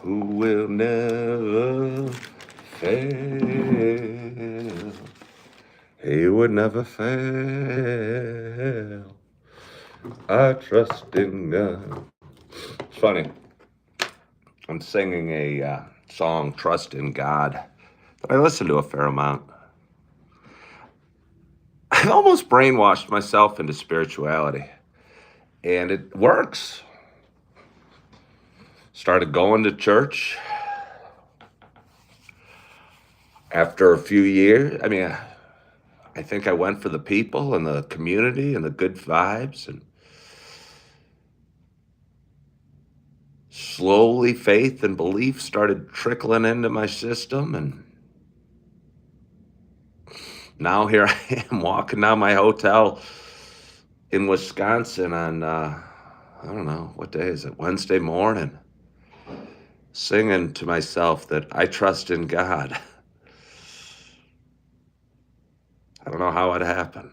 who will never fail. He would never fail. I trust in God. It's funny. I'm singing a song, Trust in God, that I listen to a fair amount. I've almost brainwashed myself into spirituality, and it works. Started going to church after a few years. I think I went for the people and the community and the good vibes, and slowly faith and belief started trickling into my system. And now here I am walking down my hotel in Wisconsin on, I don't know, what day is it? Wednesday morning, singing to myself that I trust in God. I don't know how it happened.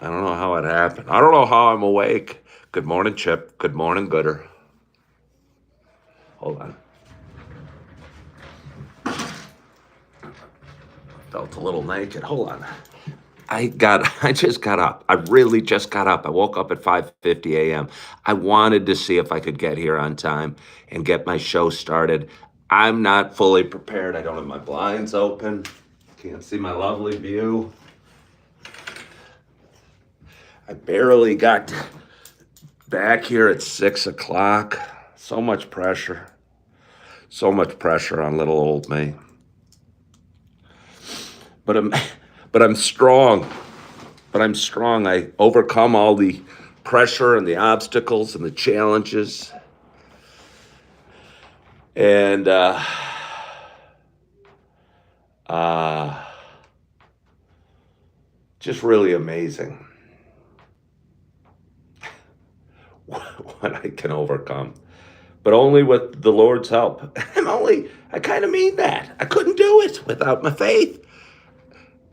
I don't know how it happened. I don't know how I'm awake. Good morning, Chip. Good morning, Gooder. Hold on. Felt a little naked. Hold on. I just got up. I really just got up. I woke up at 5:50 a.m. I wanted to see if I could get here on time and get my show started. I'm not fully prepared. I don't have my blinds open. Can't see my lovely view. I barely got back here at 6 o'clock. So much pressure. So much pressure on little old me. But I'm strong. But I'm strong. I overcome all the pressure and the obstacles and the challenges. And just really amazing what I can overcome. But only with the Lord's help. I kind of mean that. I couldn't do it without my faith.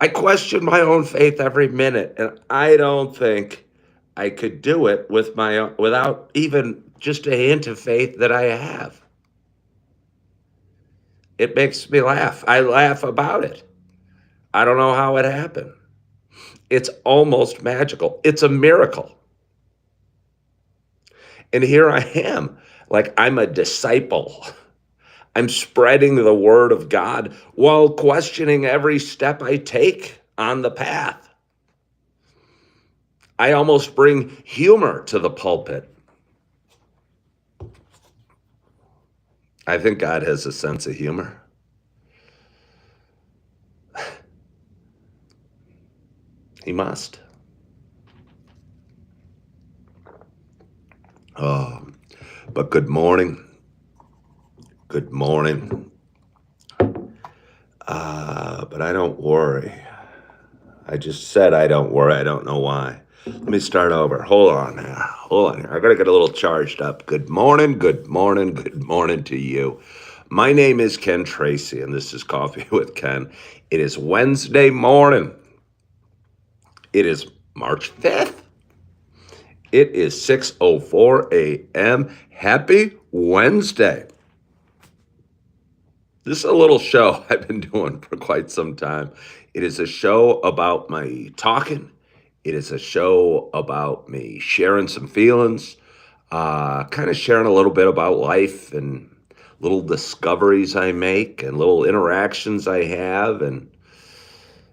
I question my own faith every minute, and I don't think I could do it without even just a hint of faith that I have. It makes me laugh. I laugh about it. I don't know how it happened. It's almost magical. It's a miracle. And here I am, like I'm a disciple. I'm spreading the word of God while questioning every step I take on the path. I almost bring humor to the pulpit. I think God has a sense of humor. He must. Oh, but good morning. Good morning. But I don't worry. I just said I don't worry. I don't know why. Let me start over. Hold on here. Hold on here. I got to get a little charged up. Good morning. Good morning. Good morning to you. My name is Ken Tracy, and this is Coffee with Ken. It is Wednesday morning. It is March 5th. It is 6:04 a.m. Happy Wednesday. This is a little show I've been doing for quite some time. It is a show about my talking. It is a show about me sharing some feelings, kind of sharing a little bit about life and little discoveries I make and little interactions I have and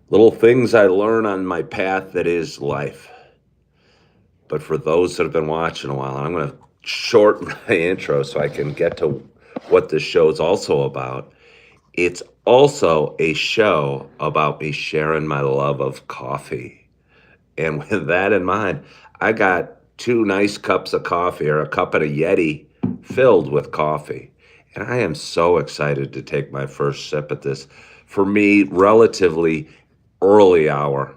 little things I learn on my path that is life. But for those that have been watching a while, I'm going to shorten my intro so I can get to what this show is also about. It's also a show about me sharing my love of coffee. And with that in mind, I got 2 nice cups of coffee, or a cup and a Yeti filled with coffee. And I am so excited to take my first sip at this, for me, relatively early hour.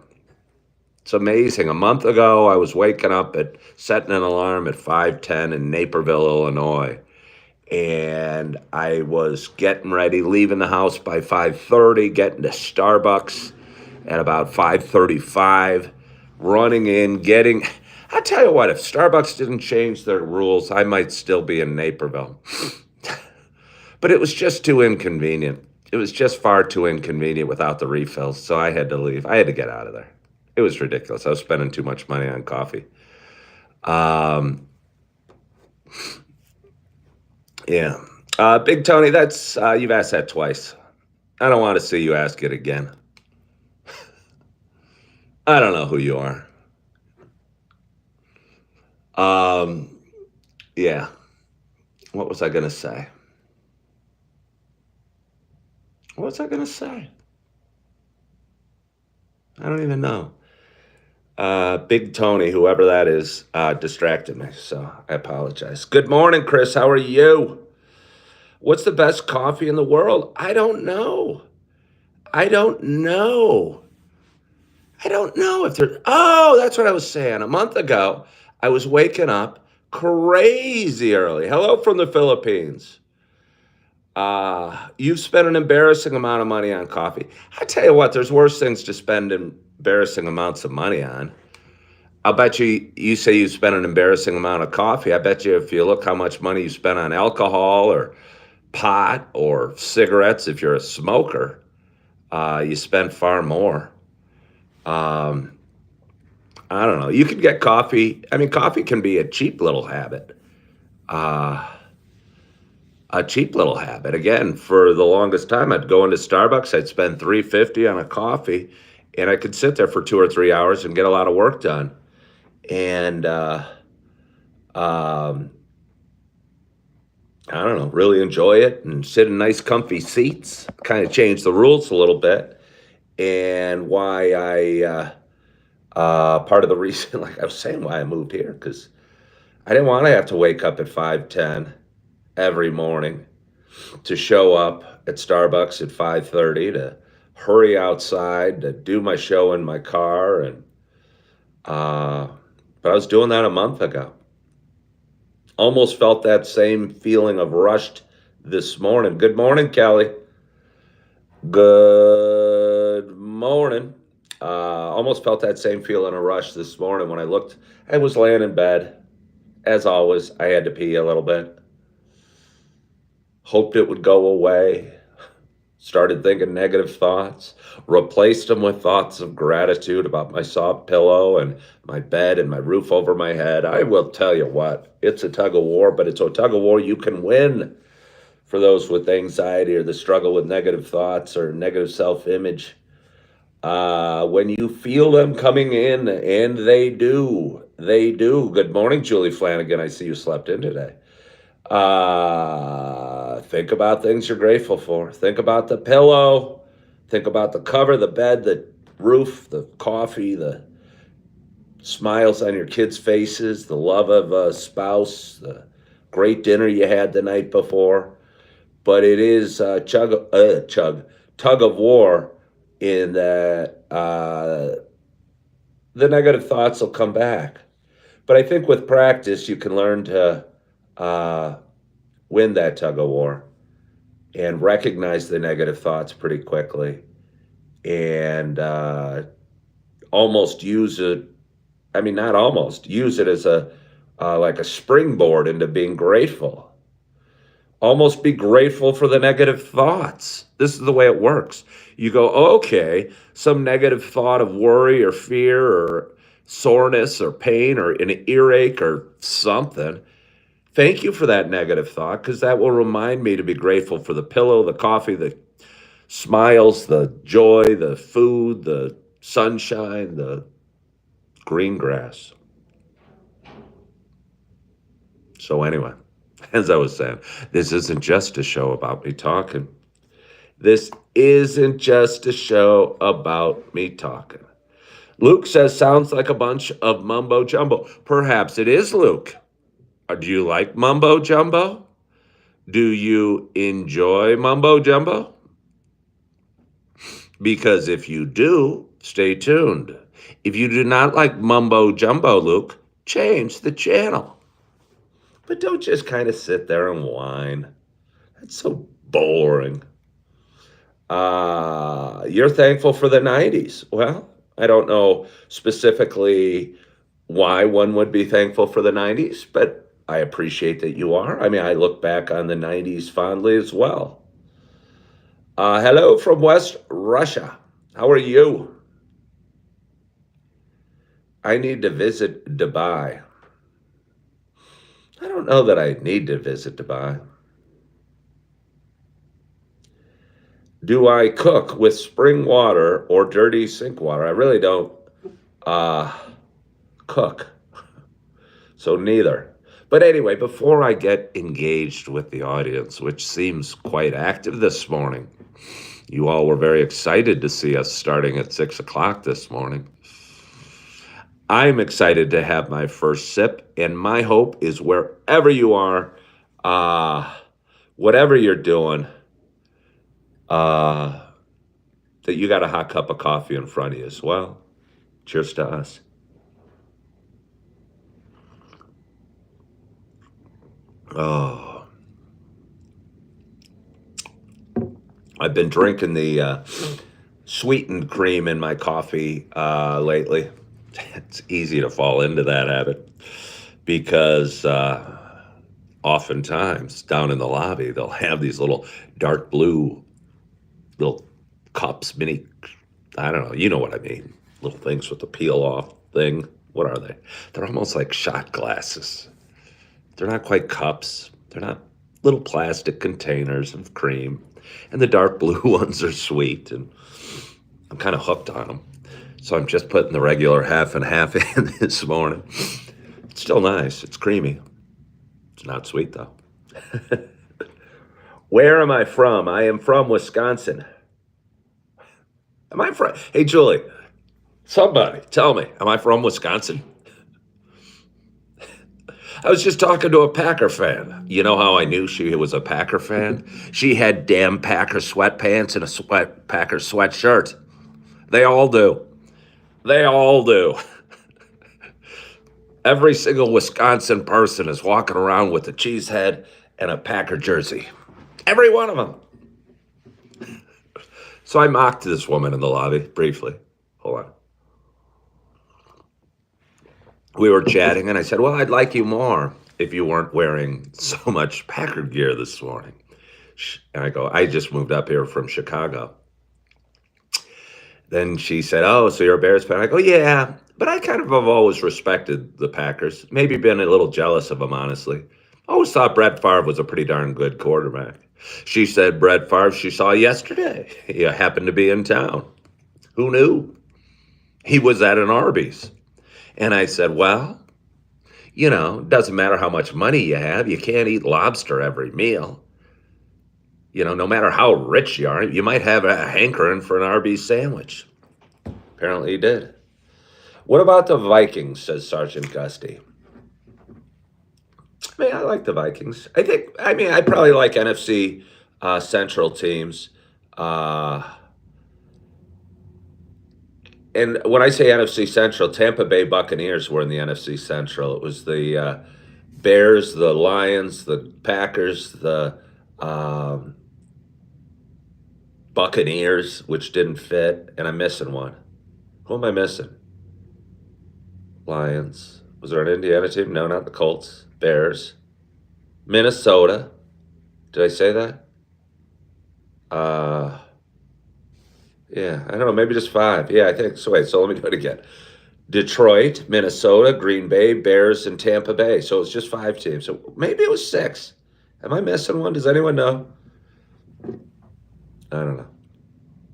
It's amazing. A month ago, I was waking up setting an alarm at 5:10 in Naperville, Illinois. And I was getting ready, leaving the house by 5:30, getting to Starbucks at about 5:35, running in, I tell you what, if Starbucks didn't change their rules, I might still be in Naperville. But it was just too inconvenient. It was just far too inconvenient without the refills, so I had to leave. I had to get out of there. It was ridiculous. I was spending too much money on coffee. Um, yeah. Big Tony, that's you've asked that twice. I don't want to see you ask it again. I don't know who you are. Um, yeah. What was I gonna say? What was I gonna say? I don't even know. Big Tony, whoever that is, distracted me, so I apologize. Good morning, Chris. How are you? What's the best coffee in the world? I don't know. I don't know. I don't know if there. Oh, that's what I was saying. A month ago, I was waking up crazy early. Hello from the Philippines. You've spent an embarrassing amount of money on coffee. I tell you what, there's worse things to spend embarrassing amounts of money on. I'll bet you say you spent an embarrassing amount of coffee. I bet you if you look how much money you spent on alcohol or pot or cigarettes, if you're a smoker, you spend far more. Um, I don't know. You could get coffee. I mean, coffee can be a cheap little habit. Uh, a cheap little habit. Again, for the longest time, I'd go into Starbucks. I'd spend $3.50 on a coffee, and I could sit there for 2 or 3 hours and get a lot of work done. And um, I don't know, really enjoy it and sit in nice, comfy seats. Kind of change the rules a little bit, and why part of the reason, like I was saying, why I moved here because I didn't want to have to wake up at 5:10 every morning to show up at Starbucks at 5:30 to hurry outside to do my show in my car and uh, but I was doing that a month ago. Almost felt that same feeling of rushed this morning. Good morning, Kelly. Good morning. Almost felt that same feeling of rush this morning when I looked. I was laying in bed. As always, I had to pee a little bit. Hoped it would go away. Started thinking negative thoughts. Replaced them with thoughts of gratitude about my soft pillow and my bed and my roof over my head. I will tell you what, it's a tug of war, but it's a tug of war you can win for those with anxiety or the struggle with negative thoughts or negative self image. When you feel them coming in, and they do. Good morning, Julie Flanagan. I see you slept in today. Think about things you're grateful for. Think about the pillow. Think about the cover, the bed, the roof, the coffee, the smiles on your kids' faces, the love of a spouse, the great dinner you had the night before. But it is tug of war in that the negative thoughts will come back. But I think with practice, you can learn to uh, win that tug of war and recognize the negative thoughts pretty quickly and almost use it. I mean, not almost use it as a like a springboard into being grateful. Almost be grateful for the negative thoughts. This is the way it works. You go, okay, some negative thought of worry or fear or soreness or pain or an earache or something. Thank you for that negative thought because that will remind me to be grateful for the pillow, the coffee, the smiles, the joy, the food, the sunshine, the green grass. So, anyway, as I was saying, this isn't just a show about me talking. This isn't just a show about me talking. Luke says, sounds like a bunch of mumbo jumbo. Perhaps it is, Luke. Do you like mumbo jumbo? Do you enjoy mumbo jumbo? Because if you do, stay tuned. If you do not like mumbo jumbo, Luke, change the channel. But don't just kind of sit there and whine. That's so boring. You're thankful for the 90s. Well, I don't know specifically why one would be thankful for the 90s, but I appreciate that you are. I mean, I look back on the 90s fondly as well. Hello from West Russia. How are you? I need to visit Dubai. I don't know that I need to visit Dubai. Do I cook with spring water or dirty sink water? I really don't uh, cook, so neither. But anyway, before I get engaged with the audience, which seems quite active this morning, you all were very excited to see us starting at 6 o'clock this morning. I'm excited to have my first sip, and my hope is wherever you are, uh, whatever you're doing, uh, that you got a hot cup of coffee in front of you as well. Cheers to us. Oh, I've been drinking the sweetened cream in my coffee lately. It's easy to fall into that habit because oftentimes down in the lobby, they'll have these little dark blue little cups, mini, I don't know, you know what I mean, little things with the peel off thing. What are they? They're almost like shot glasses. They're not quite cups. They're not little plastic containers of cream. And the dark blue ones are sweet, and I'm kind of hooked on them. So I'm just putting the regular half and half in this morning. It's still nice. It's creamy. It's not sweet, though. Where am I from? I am from Wisconsin. Am I from? Hey, Julie, somebody tell me, am I from Wisconsin? I was just talking to a Packer fan. You know how I knew she was a Packer fan? She had damn Packer sweatpants and a Packer sweatshirt. They all do. They all do. Every single Wisconsin person is walking around with a cheese head and a Packer jersey. Every one of them. So I mocked this woman in the lobby briefly. Hold on. We were chatting, and I said, well, I'd like you more if you weren't wearing so much Packer gear this morning. And I go, I just moved up here from Chicago. Then she said, oh, so you're a Bears fan? I go, yeah, but I kind of have always respected the Packers. Maybe been a little jealous of them, honestly. Always thought Brett Favre was a pretty darn good quarterback. She said Brett Favre she saw yesterday. He happened to be in town. Who knew? He was at an Arby's. And I said, well, you know, it doesn't matter how much money you have. You can't eat lobster every meal. You know, no matter how rich you are, you might have a hankering for an Arby's sandwich. Apparently he did. What about the Vikings, says Sergeant Gusty. I mean, I like the Vikings. I probably like NFC Central teams. And when I say NFC Central, Tampa Bay Buccaneers were in the NFC Central. It was the Bears, the Lions, the Packers, the Buccaneers, which didn't fit, and I'm missing one. Who am I missing? Lions. Was there an Indiana team? No, not the Colts. Bears. Minnesota. Did I say that? Yeah, I don't know, maybe just five. Yeah, I think so. Wait, so let me do it again. Detroit, Minnesota, Green Bay, Bears, and Tampa Bay. So it's just five teams. So maybe it was six. Am I missing one? Does anyone know? I don't know.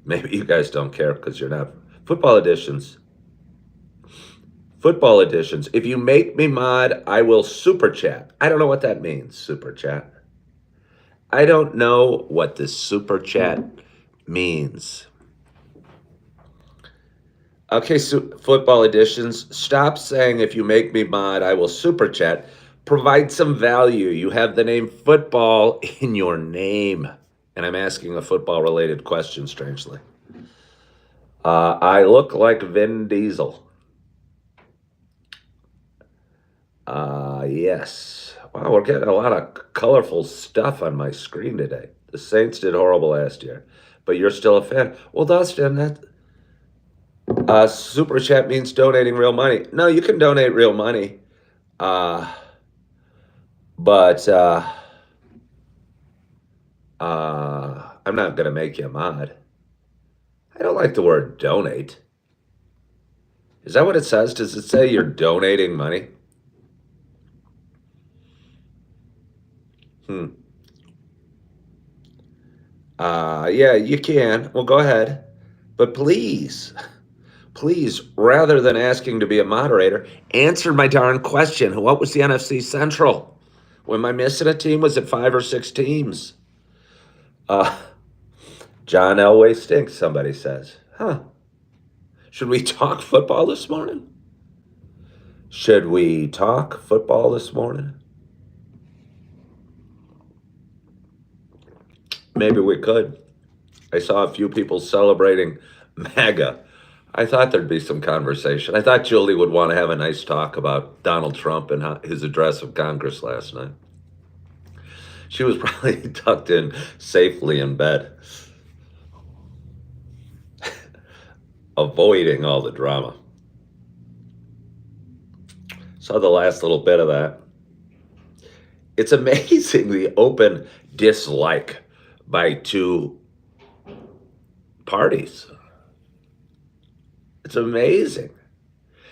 Maybe you guys don't care because you're not. Football editions. Football editions. If you make me mod, I will super chat. I don't know what that means, super chat. I don't know what this super chat means. Okay, so football editions. Stop saying if you make me mod, I will super chat. Provide some value. You have the name football in your name. And I'm asking a football related question, strangely. I look like Vin Diesel. Yes. Wow, we're getting a lot of colorful stuff on my screen today. The Saints did horrible last year, but you're still a fan. Well, Dustin, that super chat means donating real money. No, you can donate real money. But I'm not going to make you a mod. I don't like the word donate. Is that what it says? Does it say you're donating money? Hmm. Yeah, you can. Well, go ahead. But please, please, rather than asking to be a moderator, answer my darn question. What was the NFC Central? Am I missing a team? Was it 5 or 6 teams? Uh, John Elway stinks, somebody says. Huh. Should we talk football this morning? Should we talk football this morning? Maybe we could. I saw a few people celebrating MAGA. I thought there'd be some conversation. I thought Julie would want to have a nice talk about Donald Trump and his address of Congress last night. She was probably tucked in safely in bed, avoiding all the drama. Saw the last little bit of that. It's amazing the open dislike by two parties. It's amazing.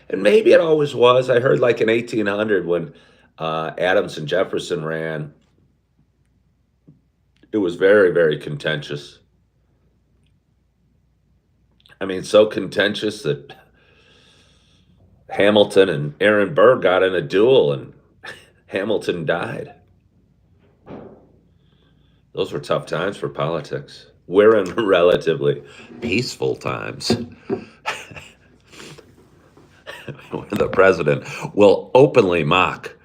And maybe it always was. I heard like in 1800 when Adams and Jefferson ran, it was very, very contentious. I mean, so contentious that Hamilton and Aaron Burr got in a duel and Hamilton died. Those were tough times for politics. We're in relatively peaceful times where the president will openly mock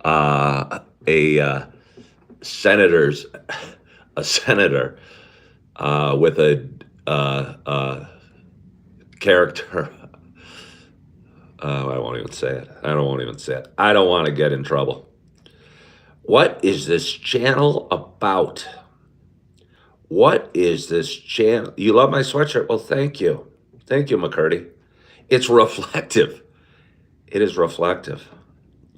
a senator's a senator with a character. I won't even say it. I won't even say it. I don't want to get in trouble. What is this channel about? What is this channel? You love my sweatshirt? Well, thank you. Thank you, McCurdy. It's reflective. It is reflective.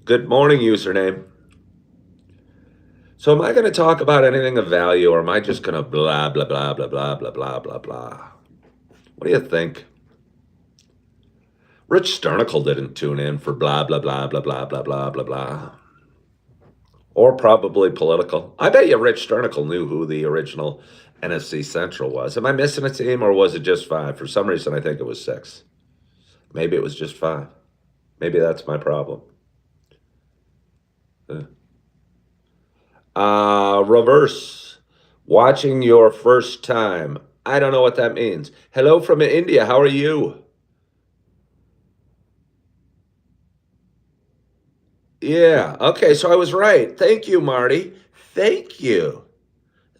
Good morning, username. So, am I going to talk about anything of value, or am I just going to blah, blah, blah, blah, blah, blah, blah, blah, blah? What do you think? Rich Sternicle didn't tune in for blah, blah, blah, blah, blah, blah, blah, blah, blah. Or probably political. I bet you Rich Sternicle knew who the original NFC Central was. Am I missing a team, or was it just 5? For some reason, I think it was 6. Maybe it was just 5. Maybe that's my problem. Reverse. Watching your first time. I don't know what that means. Hello from India. How are you? Yeah. Okay. So I was right. Thank you, Marty. Thank you.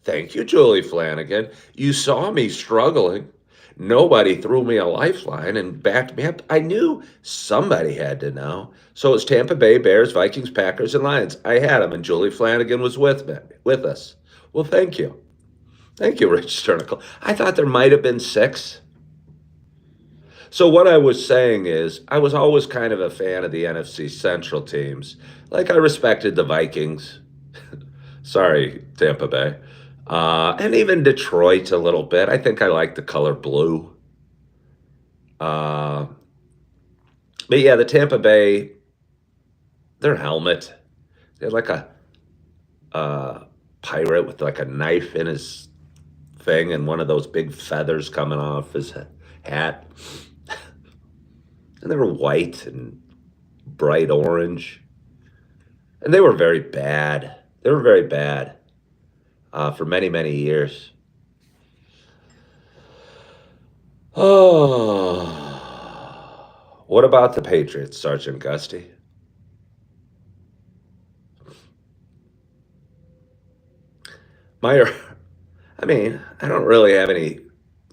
Thank you, Julie Flanagan. You saw me struggling. Nobody threw me a lifeline and backed me up. I knew somebody had to know. So it's Tampa Bay, Bears, Vikings, Packers, and Lions. I had them, and Julie Flanagan was with us. Well, thank you. Thank you, Rich Sternicle. I thought there might have been 6. So what I was saying is, I was always kind of a fan of the NFC Central teams. Like I respected the Vikings. Sorry, Tampa Bay. And even Detroit a little bit. I think I like the color blue. Uh, but yeah, the Tampa Bay, their helmet, they had like a pirate with like a knife in his thing and one of those big feathers coming off his hat. And they were white and bright orange. And they were very bad. They were very bad for many, many years. Oh, what about the Patriots, Sergeant Gusty? My, I mean, I don't really have any.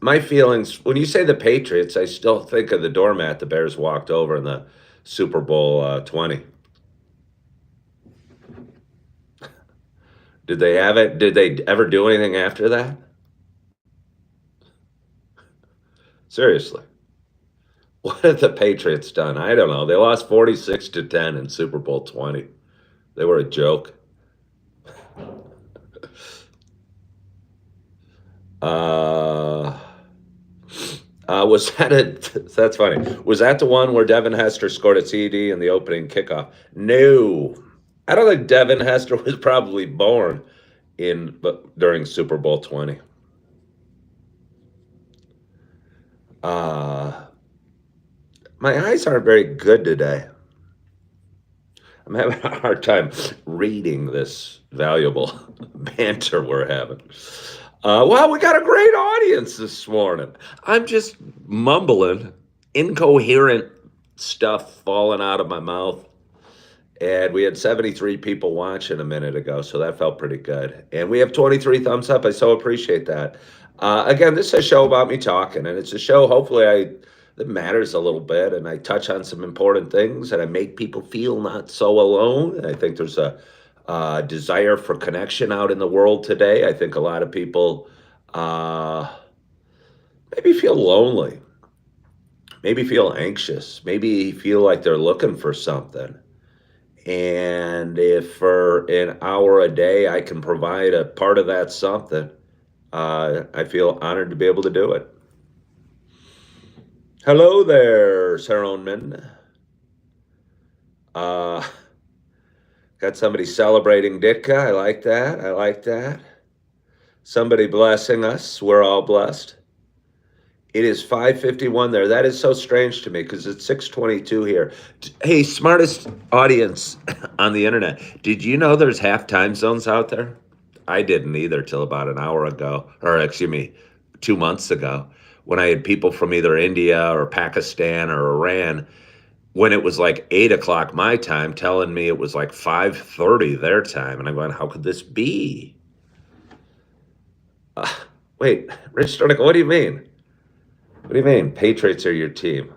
My feelings when you say the Patriots, I still think of the doormat the Bears walked over in the Super Bowl 20. Did they have it? Did they ever do anything after that? Seriously. What have the Patriots done? I don't know. They lost 46-10 in Super Bowl 20. They were a joke. Uh, was that it? That's funny. Was that the one where Devin Hester scored a TD in the opening kickoff? No. I don't think Devin Hester was probably born but during Super Bowl 20. Uh, my eyes aren't very good today. I'm having a hard time reading this valuable banter we're having. Well, we got a great audience this morning. I'm just mumbling, incoherent stuff falling out of my mouth. And we had 73 people watching a minute ago, so that felt pretty good. And we have 23 thumbs up. I so appreciate that. Again, this is a show about me talking, and it's a show hopefully that matters a little bit, and I touch on some important things, and I make people feel not so alone. And I think there's a desire for connection out in the world today. I think a lot of people uh, maybe feel lonely, maybe feel anxious, maybe feel like they're looking for something. And if for an hour a day I can provide a part of that something, I feel honored to be able to do it. Hello there, Saronman. Uh, got somebody celebrating Ditka. I like that. I like that. Somebody blessing us. We're all blessed. It is 5:51 there. That is so strange to me because it's 6:22 here. Hey, smartest audience on the internet. Did you know there's half time zones out there? I didn't either till about an hour ago, or excuse me, 2 months ago, when I had people from either India or Pakistan or Iran, when it was like 8 o'clock my time, telling me it was like 5:30 their time, and I'm going, how could this be? Uh, Wait, Rich Stornick, what do you mean? What do you mean? Patriots are your team.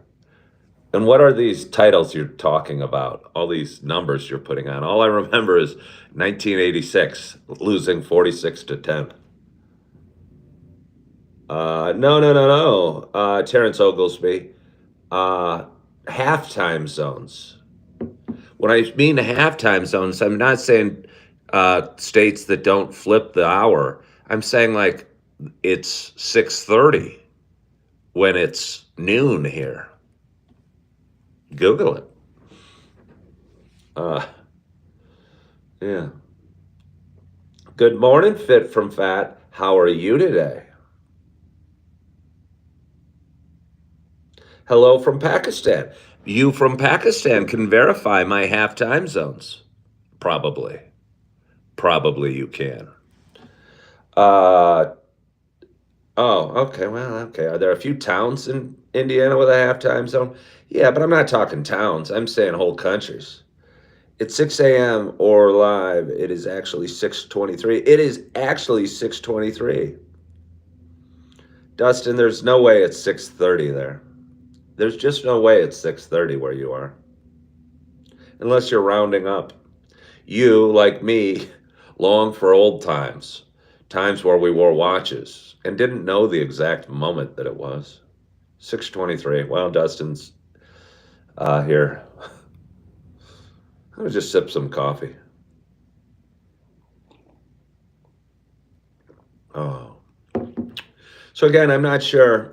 And what are these titles you're talking about? All these numbers you're putting on. All I remember is 1986 losing 46 to 10. No, no, no, no. Terrence Oglesby. Uh, Halftime zones. When I mean halftime zones, I'm not saying states that don't flip the hour. I'm saying like it's 6:30 when it's noon here. Google it. Uh, yeah. Good morning, Fit from Fat. How are you today? Hello from Pakistan. You from Pakistan can verify my half time zones. Probably. Probably you can. Uh, oh, okay. Well, okay. Are there a few towns in Indiana with a half time zone? Yeah, but I'm not talking towns. I'm saying whole countries. It's 6 a.m. or live. It is actually 6:23. It is actually 6:23. Dustin, there's no way it's 6:30 there. There's just no way it's 6:30 where you are. Unless you're rounding up. You, like me, long for old times. Times where we wore watches and didn't know the exact moment that it was. 6:23. Well, Dustin's here. I'm gonna just sip some coffee. Oh. So again, I'm not sure.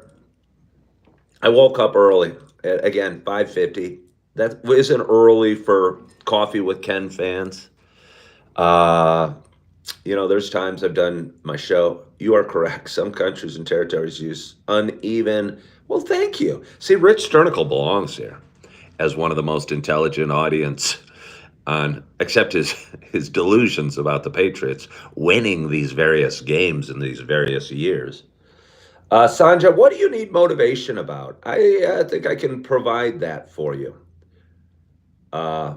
I woke up early. Again, 5:50. That isn't early for Coffee with Ken fans. Uh, there's times I've done my show. You are correct. Some countries and territories use uneven. Well, thank you. See, Rich Sternicle belongs here as one of the most intelligent audience on, except his delusions about the Patriots winning these various games in these various years. Sanja, what do you need motivation about? I think I can provide that for you. Uh,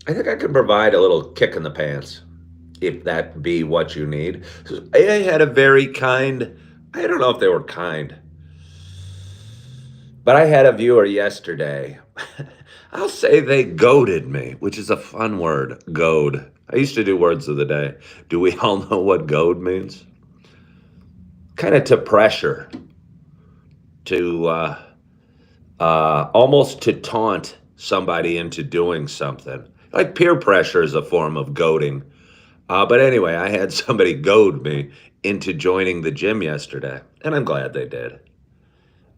I think I can provide a little kick in the pants, if that be what you need. I had a very kind, I don't know if they were kind, but I had a viewer yesterday. I'll say they goaded me, which is a fun word, goad. I used to do words of the day. Do we all know what goad means? Kind of to pressure, to almost to taunt somebody into doing something. Like peer pressure is a form of goading. But anyway, I had somebody goad me into joining the gym yesterday, and I'm glad they did.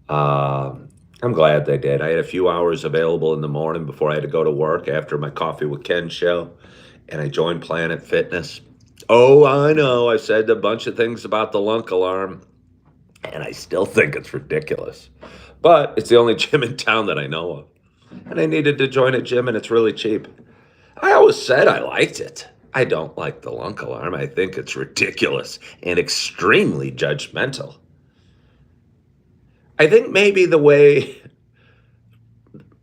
Um, I'm glad they did. I had a few hours available in the morning before I had to go to work after my Coffee with Ken show, and I joined Planet Fitness. Oh, I know. I said a bunch of things about the lunk alarm, and I still think it's ridiculous. But it's the only gym in town that I know of. And I needed to join a gym, and it's really cheap. I always said I liked it. I don't like the lunk alarm. I think it's ridiculous and extremely judgmental. I think maybe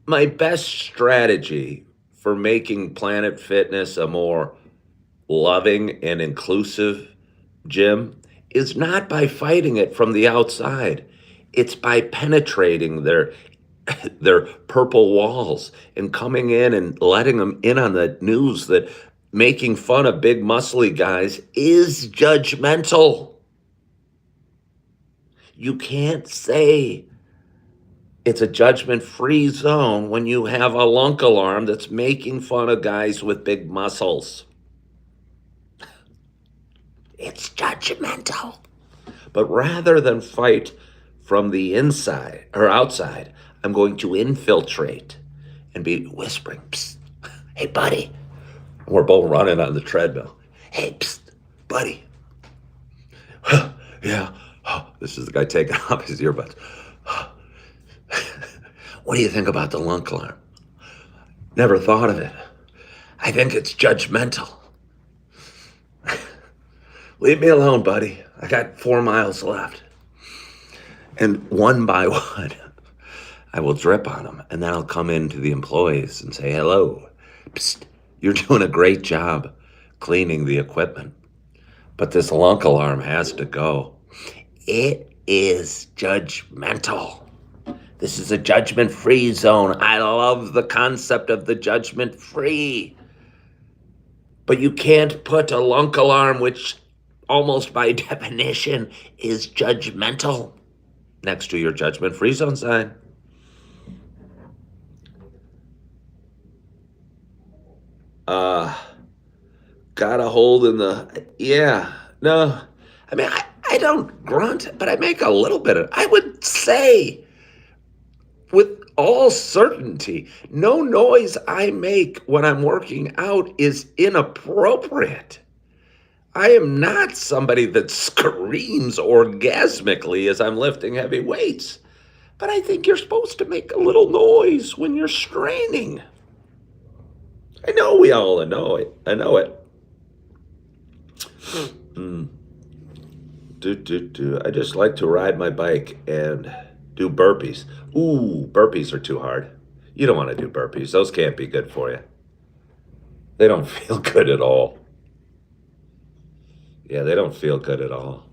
my best strategy for making Planet Fitness a more loving and inclusive gym is not by fighting it from the outside. It's by penetrating their purple walls and coming in and letting them in on the news that making fun of big muscly guys is judgmental. You can't say it's a judgment-free zone when you have a lunk alarm that's making fun of guys with big muscles. It's judgmental. But rather than fight from the inside or outside, I'm going to infiltrate and be whispering, psst, hey, buddy. We're both running on the treadmill. Hey, psst, buddy. Yeah. This is the guy taking off his earbuds. What do you think about the lunk alarm? Never thought of it. I think it's judgmental. Leave me alone, buddy. I got 4 miles left. And one by one, I will drip on them. And then I'll come in to the employees and say, hello. Psst, you're doing a great job cleaning the equipment. But this lunk alarm has to go. It is judgmental. This is a judgment-free zone. I love the concept of the judgment-free. But you can't put a lunk alarm, which almost by definition is judgmental, next to your judgment-free zone sign. Got a hold in the, yeah, no. I mean, I don't grunt, but I make a little bit of, I would say with all certainty, no noise I make when I'm working out is inappropriate. I am not somebody that screams orgasmically as I'm lifting heavy weights, but I think you're supposed to make a little noise when you're straining. I know we all know it. I know it. I just like to ride my bike and do burpees. Ooh, burpees are too hard. You don't want to do burpees. Those can't be good for you. They don't feel good at all. Yeah, they don't feel good at all.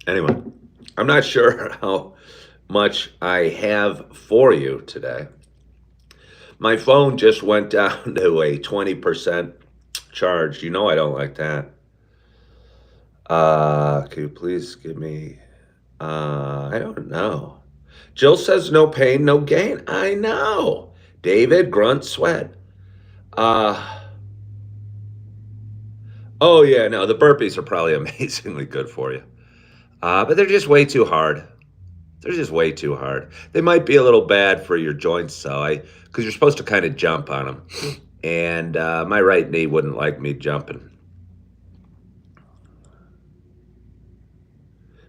Anyway, I'm not sure how much I have for you today. My phone just went down to a 20% charge. You know I don't like that. Can you please give me, I don't know. Jill says no pain, no gain. I know. David, grunt, sweat. Oh yeah, no, the burpees are probably amazingly good for you. But they're just way too hard. They're just way too hard. They might be a little bad for your joints, because you're supposed to kind of jump on them. And my right knee wouldn't like me jumping.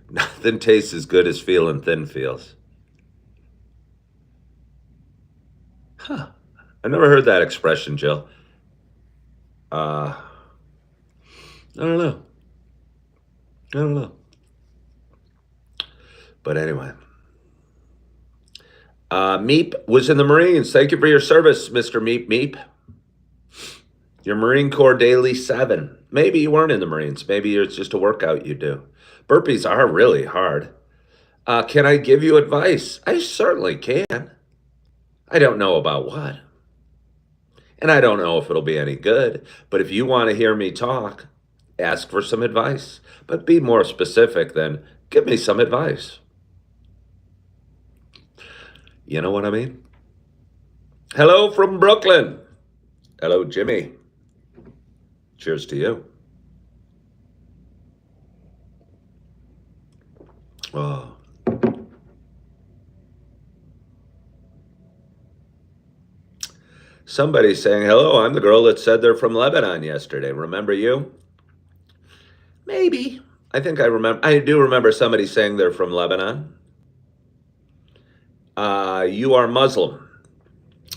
Nothing tastes as good as feeling thin feels. Huh. I've never heard that expression, Jill. I don't know. I don't know. But anyway. Meep was in the Marines. Thank you for your service, Mr. Meep Meep. Your Marine Corps Daily 7. Maybe you weren't in the Marines. Maybe it's just a workout you do. Burpees are really hard. Can I give you advice? I certainly can. I don't know about what. And I don't know if it'll be any good. But if you want to hear me talk, ask for some advice. But be more specific than give me some advice. You know what I mean? Hello from Brooklyn. Hello, Jimmy. Cheers to you. Oh, somebody's saying, hello, I'm the girl that said they're from Lebanon yesterday. Remember you? Maybe. I think I remember. I do remember somebody saying they're from Lebanon. You are Muslim.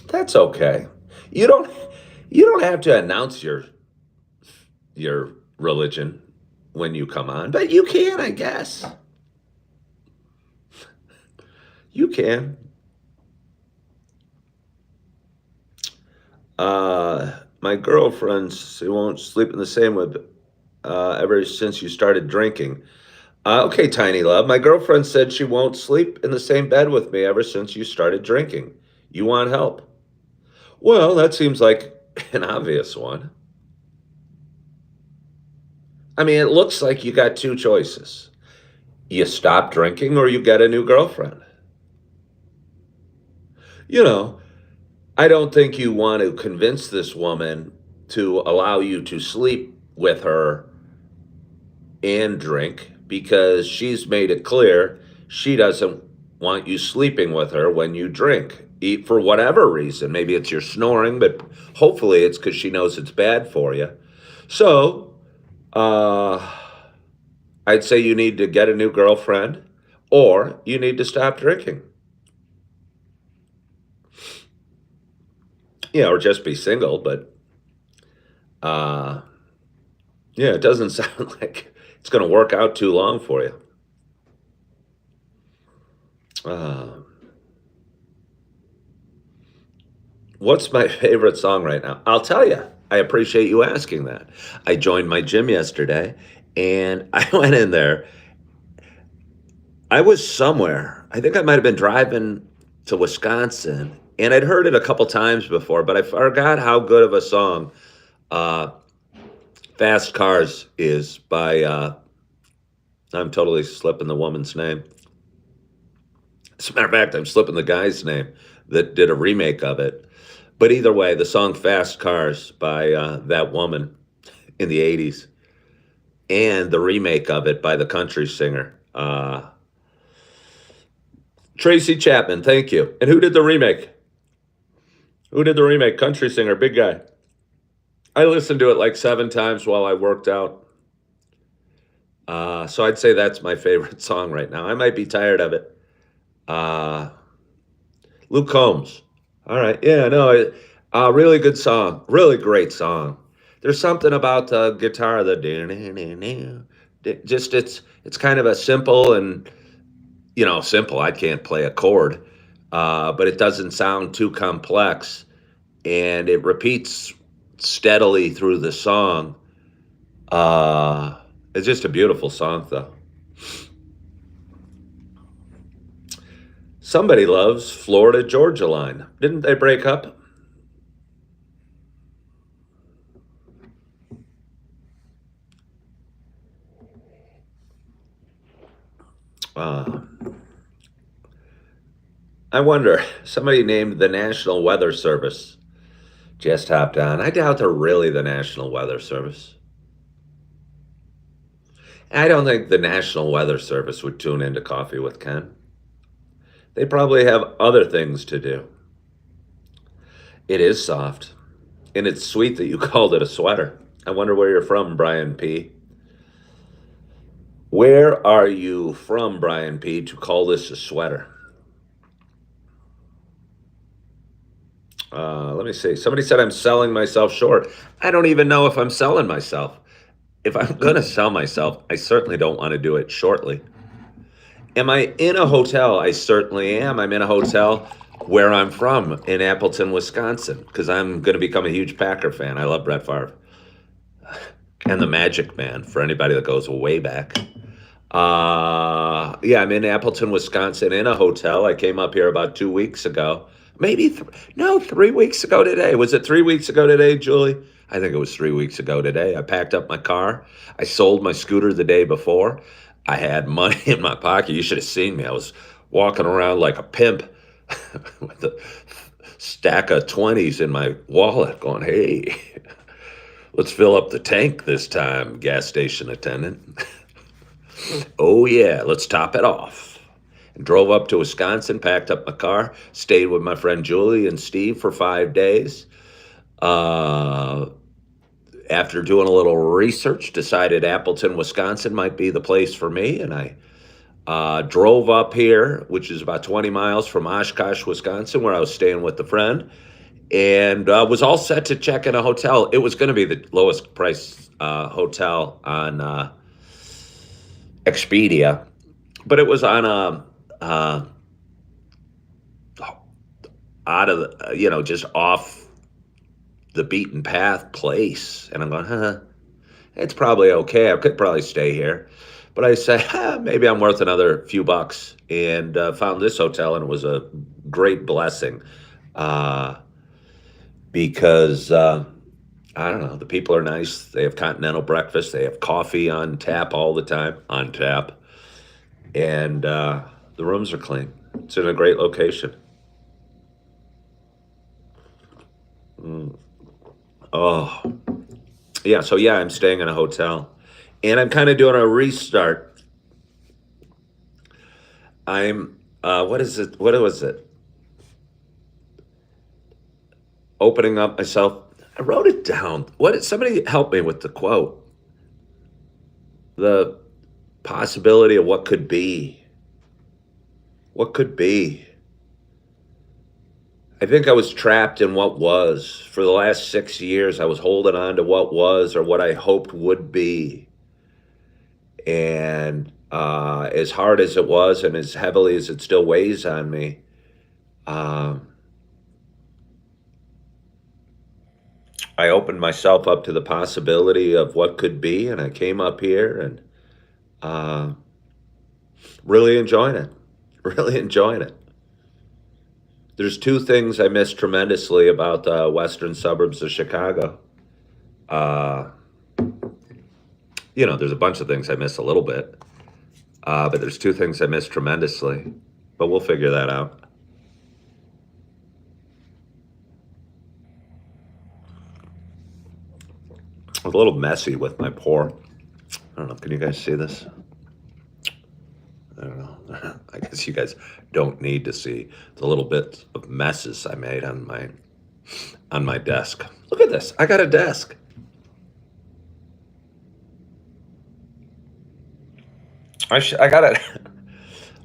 That's okay. You don't. You don't have to announce your religion when you come on, but you can, I guess. You can. My girlfriend, she won't sleep in the same with ever since you started drinking. Okay, Tiny Love. My girlfriend said she won't sleep in the same bed with me ever since you started drinking. You want help? Well, that seems like an obvious one. I mean, it looks like you got two choices. You stop drinking or you get a new girlfriend. You know, I don't think you want to convince this woman to allow you to sleep with her and drink because she's made it clear she doesn't want you sleeping with her when you drink. Eat for whatever reason. Maybe it's your snoring, but hopefully it's because she knows it's bad for you. So, uh, I'd say you need to get a new girlfriend or you need to stop drinking. Yeah, or just be single, but uh, yeah, it doesn't sound like it's going to work out too long for you. Uh, what's my favorite song right now? I'll tell you. I appreciate you asking that. I joined my gym yesterday and I went in there. I was somewhere. I think I might have been driving to Wisconsin and I'd heard it a couple times before, but I forgot how good of a song uh, Fast Cars is by, I'm totally slipping the woman's name. As a matter of fact, I'm slipping the guy's name that did a remake of it. But either way, the song Fast Cars by that woman in the 80s and the remake of it by the country singer, Tracy Chapman. Thank you. And who did the remake? Who did the remake? Country singer, big guy. I listened to it like 7 times while I worked out. So I'd say that's my favorite song right now. I might be tired of it. Uh, Luke Combs. All right. Yeah, no, really good song. Really great song. There's something about the guitar, just it's kind of a simple and simple. I can't play a chord, but it doesn't sound too complex, and it repeats steadily through the song. Uh, it's just a beautiful song, though. Somebody loves Florida Georgia Line. Didn't they break up? Uh, I wonder. Somebody named the National Weather Service just hopped on. I doubt they're really the National Weather Service. I don't think the National Weather Service would tune into Coffee with Ken. They probably have other things to do. It is soft, and it's sweet that you called it a sweater. I wonder where you're from, Brian P. Where are you from, Brian P., to call this a sweater? Let me see. Somebody said I'm selling myself short. I don't even know if I'm selling myself. If I'm going to sell myself, I certainly don't want to do it shortly. Am I in a hotel? I certainly am. I'm in a hotel where I'm from in Appleton, Wisconsin, because I'm going to become a huge Packer fan. I love Brett Favre and the Magic Man for anybody that goes way back. Yeah, I'm in Appleton, Wisconsin in a hotel. I came up here about 2 weeks ago. Maybe, no, 3 weeks ago today. Was it 3 weeks ago today, Julie? I think it was 3 weeks ago today. I packed up my car. I sold my scooter the day before. I had money in my pocket. You should have seen me. I was walking around like a pimp with stack of 20s in my wallet going, hey, let's fill up the tank this time, gas station attendant. Oh, yeah, let's top it off. And drove up to Wisconsin, packed up my car, stayed with my friend Julie and Steve for 5 days. Uh, After doing a little research, decided Appleton, Wisconsin might be the place for me. And I drove up here, which is about 20 miles from Oshkosh, Wisconsin, where I was staying with a friend, and was all set to check in a hotel. It was going to be the lowest price hotel on Expedia, but it was on a out of the, just off the beaten path place. And I'm going, it's probably okay. I could probably stay here. But I said, maybe I'm worth another few bucks, and found this hotel, and it was a great blessing because I don't know, the people are nice. They have continental breakfast. They have coffee on tap all the time, on tap, and the rooms are clean. It's in a great location. Oh, yeah. So yeah, I'm staying in a hotel, and I'm kind of doing a restart. I'm what is it? What was it? Opening up myself. I wrote it down. Somebody help me with the quote? The possibility of what could be. What could be? I think I was trapped in what was. For the last 6 years, I was holding on to what was or what I hoped would be. And as hard as it was and as heavily as it still weighs on me, um, I opened myself up to the possibility of what could be. And I came up here and uh, really enjoying it. Really enjoying it. There's two things I miss tremendously about the western suburbs of Chicago. Uh, there's a bunch of things I miss a little bit, but there's two things I miss tremendously. But we'll figure that out. I was a little messy with my pour. I don't know. Can you guys see this? I don't know. I guess you guys don't need to see the little bit of messes I made on my desk. Look at this. I got a desk. I got it.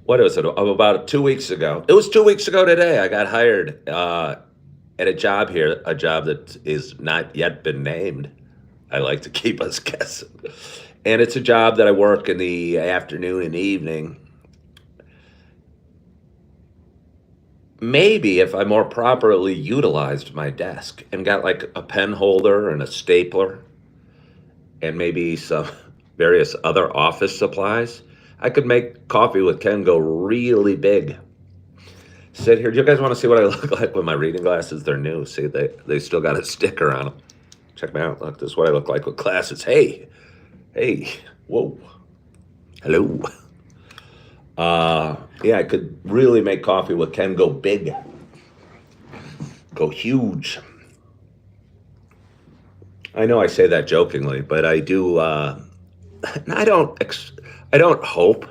What was it? About 2 weeks ago. It was 2 weeks ago today. I got hired at a job here, a job that is not yet been named. I like to keep us guessing. And it's a job that I work in the afternoon and evening. Maybe if I more properly utilized my desk and got like a pen holder and a stapler and maybe some various other office supplies, I could make Coffee with Ken go really big. Sit here. Do you guys want to see what I look like with my reading glasses? They're new. See, they still got a sticker on them. Check me out. Look, this is what I look like with glasses. Hey, whoa, hello. Yeah, I could really make Coffee with Ken go big, go huge. I know I say that jokingly, but I do. I don't hope.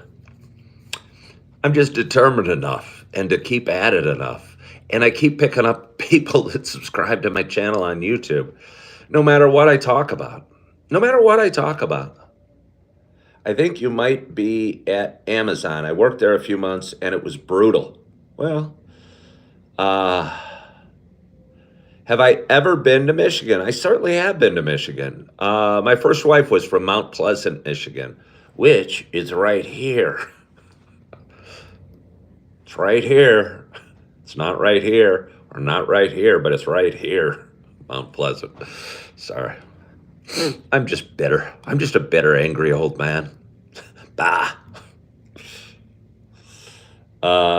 I'm just determined enough and to keep at it enough. And I keep picking up people that subscribe to my channel on YouTube, no matter what I talk about. No matter what I talk about. I think you might be at Amazon. I worked there a few months and it was brutal. Well, uh, have I ever been to Michigan? I certainly have been to Michigan. My first wife was from Mount Pleasant, Michigan, which is right here. It's right here. It's not right here or not right here, but it's right here. Mount Pleasant. Sorry. I'm just bitter. I'm just a bitter, angry old man. Bah.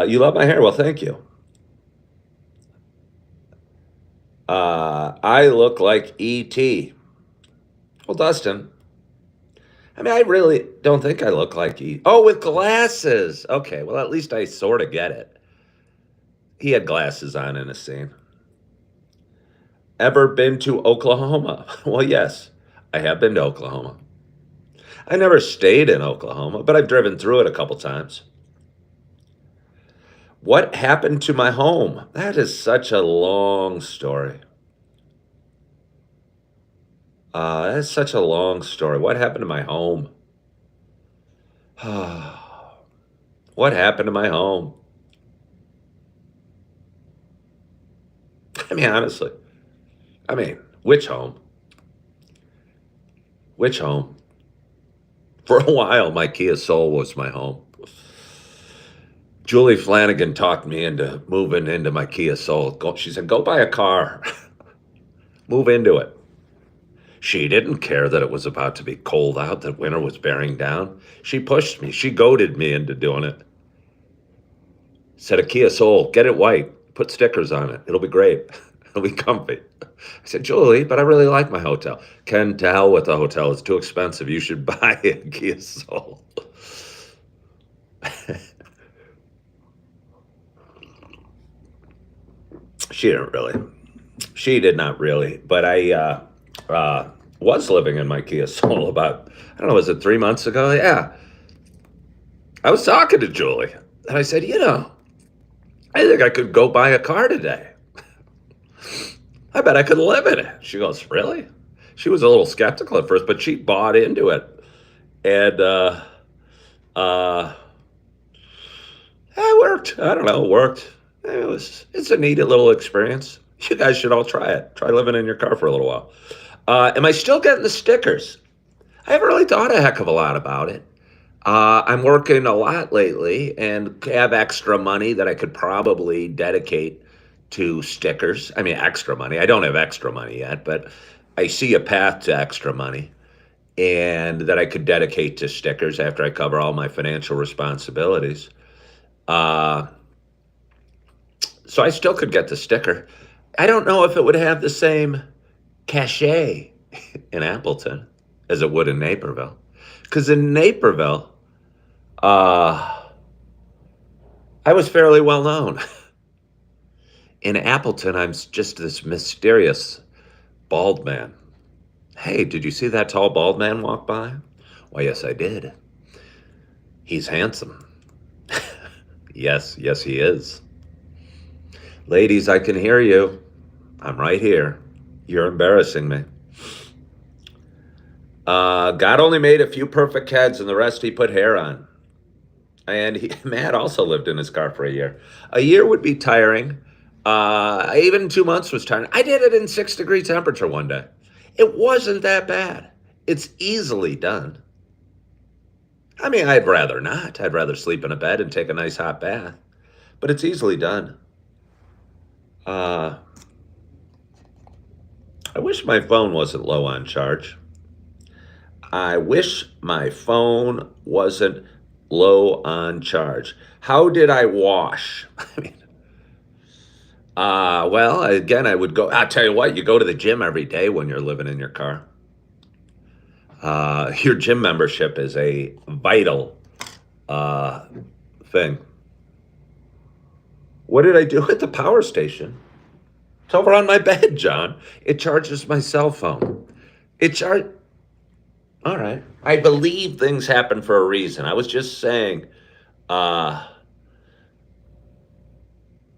You love my hair? Well, thank you. I look like E.T. Well, Dustin, I mean, I really don't think I look like E. Oh, with glasses. Okay, well, at least I sort of get it. He had glasses on in a scene. Ever been to Oklahoma? Well, yes, I have been to Oklahoma. I never stayed in Oklahoma, but I've driven through it a couple times. What happened to my home? That is such a long story. That's such a long story. What happened to my home? What happened to my home? I mean, honestly, I mean, which home? Which home? For a while, my Kia Soul was my home. Julie Flanagan talked me into moving into my Kia Soul. She said, go buy a car, move into it. She didn't care that it was about to be cold out, that winter was bearing down. She pushed me. She goaded me into doing it. Said, a Kia Soul, get it white, put stickers on it. It'll be great. It'll be comfy. I said, Julie, but I really like my hotel. Ken, to hell with the hotel. It's too expensive. You should buy a Kia Soul. She didn't really. She did not really. But I was living in my Kia Soul about, I don't know, was it 3 months ago? Yeah. I was talking to Julie, and I said, I think I could go buy a car today. I bet I could live in it. She goes, really? She was a little skeptical at first, but she bought into it. And uh, it worked. I don't know, it worked. It's a neat little experience. You guys should all try it. Try living in your car for a little while. Am I still getting the stickers? I haven't really thought a heck of a lot about it. I'm working a lot lately and have extra money that I could probably dedicate to stickers. I mean, extra money. I don't have extra money yet, but I see a path to extra money and that I could dedicate to stickers after I cover all my financial responsibilities. Uh, so I still could get the sticker. I don't know if it would have the same cachet in Appleton as it would in Naperville. Because in Naperville, I was fairly well known. In Appleton, I'm just this mysterious bald man. Hey, did you see that tall bald man walk by? Why, yes, I did. He's handsome. Yes, yes, he is. Ladies, I can hear you. I'm right here. You're embarrassing me. God only made a few perfect heads and the rest he put hair on. And Matt also lived in his car for a year. A year would be tiring. Even 2 months was tiring. I did it in 6-degree temperature one day. It wasn't that bad. It's easily done. I mean, I'd rather not. I'd rather sleep in a bed and take a nice hot bath. But it's easily done. I wish my phone wasn't low on charge. I wish my phone wasn't low on charge. How did I wash? I mean, well, again, I would go. I'll tell you what, you go to the gym every day when you're living in your car. Your gym membership is a vital thing. What did I do at the power station? It's over on my bed, John. It charges my cell phone. It charged. All right. I believe things happen for a reason. I was just saying, uh,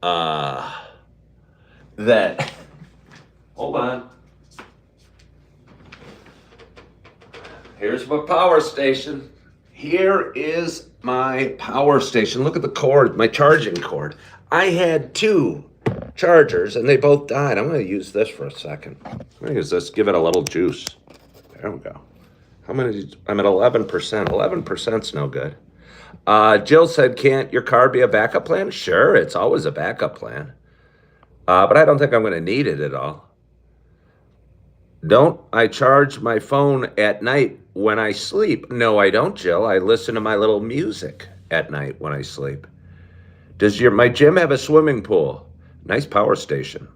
uh, that. Hold on. Here's my power station. Here is my power station. Look at the cord, my charging cord. I had 2 chargers and they both died. I'm going to use this for a second. I'm going to use this, give it a little juice. There we go. How many? I'm at 11%. 11%'s no good. Jill said, can't your car be a backup plan? Sure, it's always a backup plan. But I don't think I'm going to need it at all. Don't I charge my phone at night when I sleep? No, I don't, Jill. I listen to my little music at night when I sleep. Does my gym have a swimming pool? Nice power station.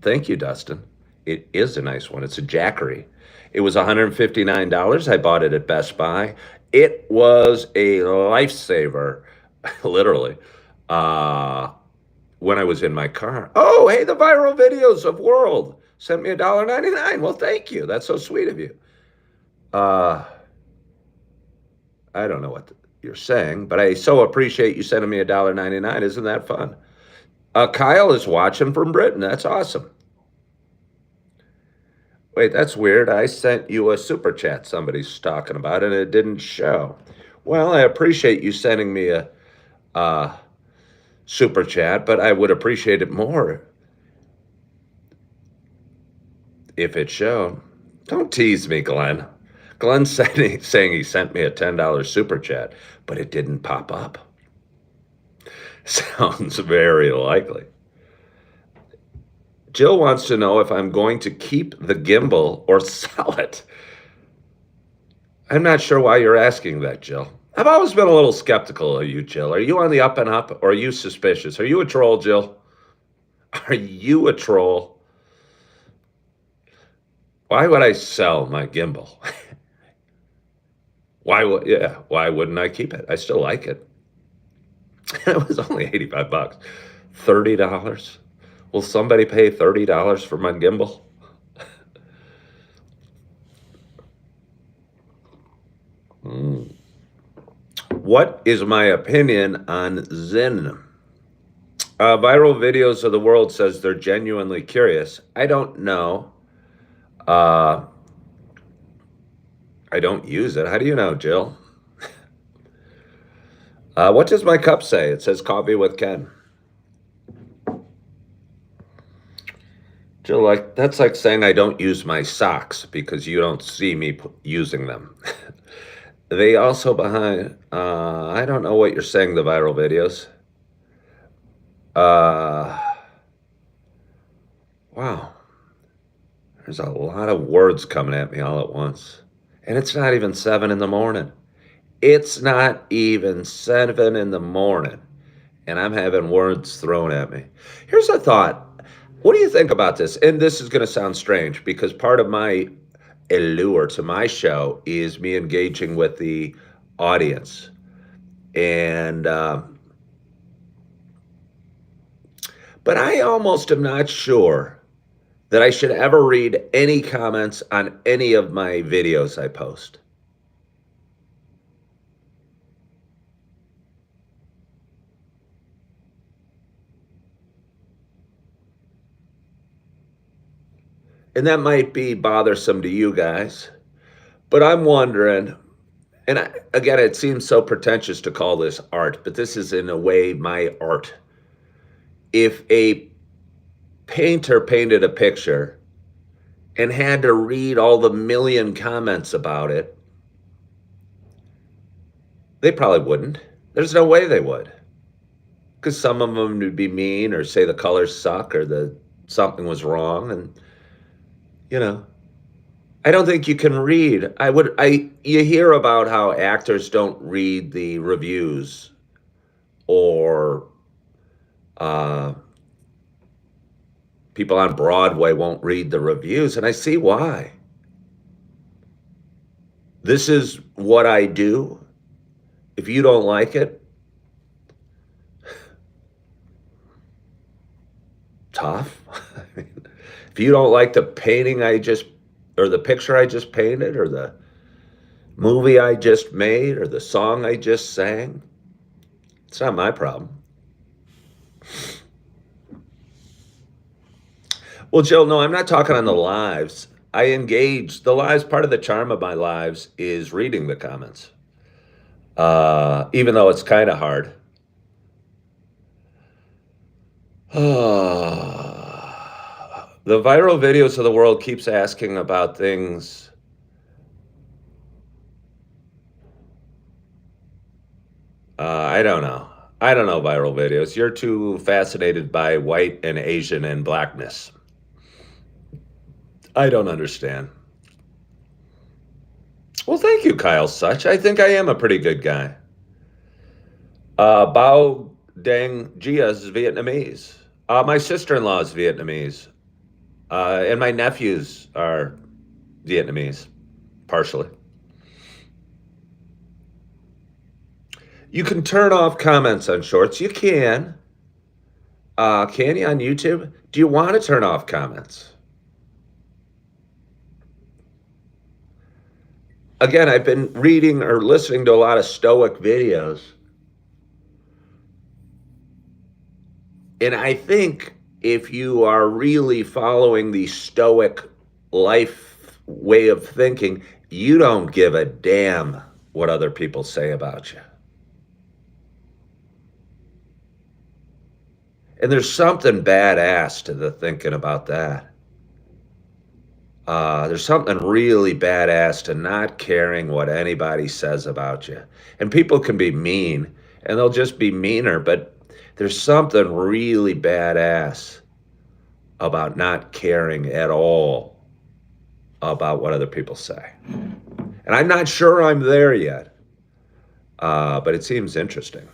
Thank you, Dustin. It is a nice one. It's a Jackery. It was $159. I bought it at Best Buy. It was a lifesaver, literally, when I was in my car. Oh, hey, the viral videos of world. Sent me $1.99. Well, thank you. That's so sweet of you. Uh, I don't know what you're saying, but I so appreciate you sending me $1.99. Isn't that fun? Kyle is watching from Britain. That's awesome. Wait, that's weird. I sent you a super chat somebody's talking about, and it didn't show. Well, I appreciate you sending me a super chat, but I would appreciate it more if it showed. Don't tease me, Glenn. Glenn's saying he sent me a $10 super chat, but it didn't pop up. Sounds very likely. Jill wants to know if I'm going to keep the gimbal or sell it. I'm not sure why you're asking that, Jill. I've always been a little skeptical of you, Jill. Are you on the up and up, or are you suspicious? Are you a troll, Jill? Are you a troll? Why would I sell my gimbal? Why wouldn't I keep it? I still like it. It was only 85 bucks. $30? Will somebody pay $30 for my gimbal? What is my opinion on Zen? Viral videos of the world says they're genuinely curious. I don't know. I don't use it. How do you know, Jill? What does my cup say? It says coffee with Ken. Jill, that's like saying I don't use my socks because you don't see me using them. They also I don't know what you're saying, the viral videos. Wow. There's a lot of words coming at me all at once. And it's not even 7 in the morning. It's not even 7 in the morning. And I'm having words thrown at me. Here's a thought. What do you think about this? And this is going to sound strange because part of my allure to my show is me engaging with the audience. And, but I almost am not sure that I should ever read any comments on any of my videos I post. And that might be bothersome to you guys, but I'm wondering, and again, it seems so pretentious to call this art, but this is in a way my art. If a painter painted a picture and had to read all the million comments about it, they probably wouldn't. There's no way they would. Because some of them would be mean or say the colors suck or something was wrong. And, I don't think you can read. You hear about how actors don't read the reviews or people on Broadway won't read the reviews, and I see why. This is what I do. If you don't like it, tough. If you don't like the painting or the picture I just painted, or the movie I just made, or the song I just sang, it's not my problem. Well, Jill, no, I'm not talking on the lives. I engage. The lives, part of the charm of my lives is reading the comments, even though it's kind of hard. The viral videos of the world keeps asking about things. I don't know. I don't know viral videos. You're too fascinated by white and Asian and blackness. I don't understand. Well, thank you, Kyle Such. I think I am a pretty good guy. Bao Dang Gia is Vietnamese. My sister-in-law is Vietnamese. And my nephews are Vietnamese, partially. You can turn off comments on shorts. You can. Can you on YouTube? Do you want to turn off comments? again, I've been reading or listening to a lot of Stoic videos, and I think if you are really following the Stoic life way of thinking, you don't give a damn what other people say about you. And there's something badass to the thinking about that. There's something really badass to not caring what anybody says about you. And people can be mean, and they'll just be meaner, but there's something really badass about not caring at all about what other people say. And I'm not sure I'm there yet, but it seems interesting.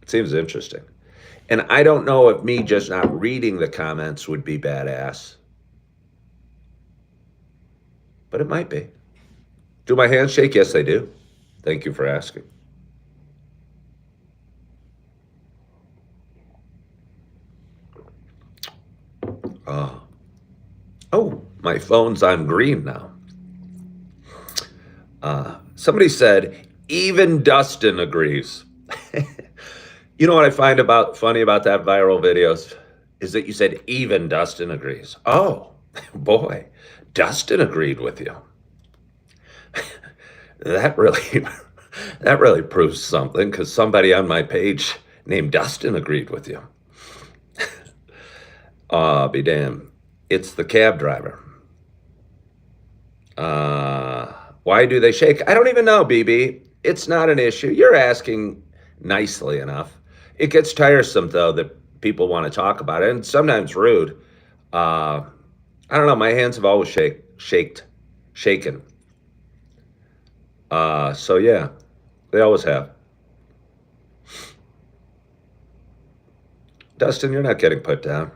It seems interesting. And I don't know if me just not reading the comments would be badass, but it might be. Do my hands shake? Yes, they do. Thank you for asking. Uh, oh, my phone's on green now. Somebody said, even Dustin agrees. You know what I find about funny about that viral videos is that you said even Dustin agrees. Oh, boy, Dustin agreed with you. That really that really proves something because somebody on my page named Dustin agreed with you. Be damned. It's the cab driver. Why do they shake? I don't even know, BB. It's not an issue. You're asking nicely enough. It gets tiresome, though, that people want to talk about it, and sometimes rude. Uh, I don't know. My hands have always shaken. So, yeah, they always have. Dustin, you're not getting put down.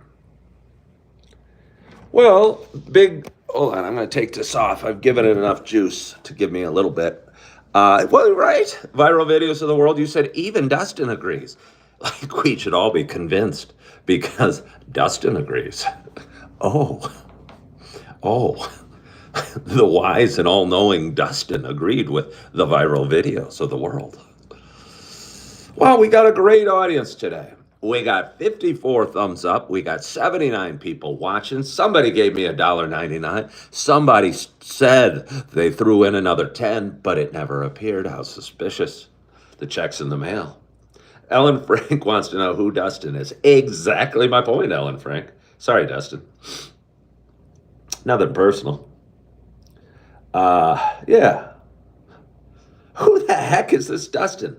Well, big. Hold on, I'm going to take this off. I've given it enough juice to give me a little bit. Well, right. Viral videos of the world. You said even Dustin agrees. Like we should all be convinced because Dustin agrees. Oh, oh. The wise and all-knowing Dustin agreed with the viral videos of the world. Well, we got a great audience today. We got 54 thumbs up. We got 79 people watching. Somebody gave me $1.99. Somebody said they threw in another 10, but it never appeared. How suspicious. The check's in the mail. Ellen Frank wants to know who Dustin is. Exactly my point, Ellen Frank. Sorry, Dustin. Nothing personal. Yeah. Who the heck is this Dustin?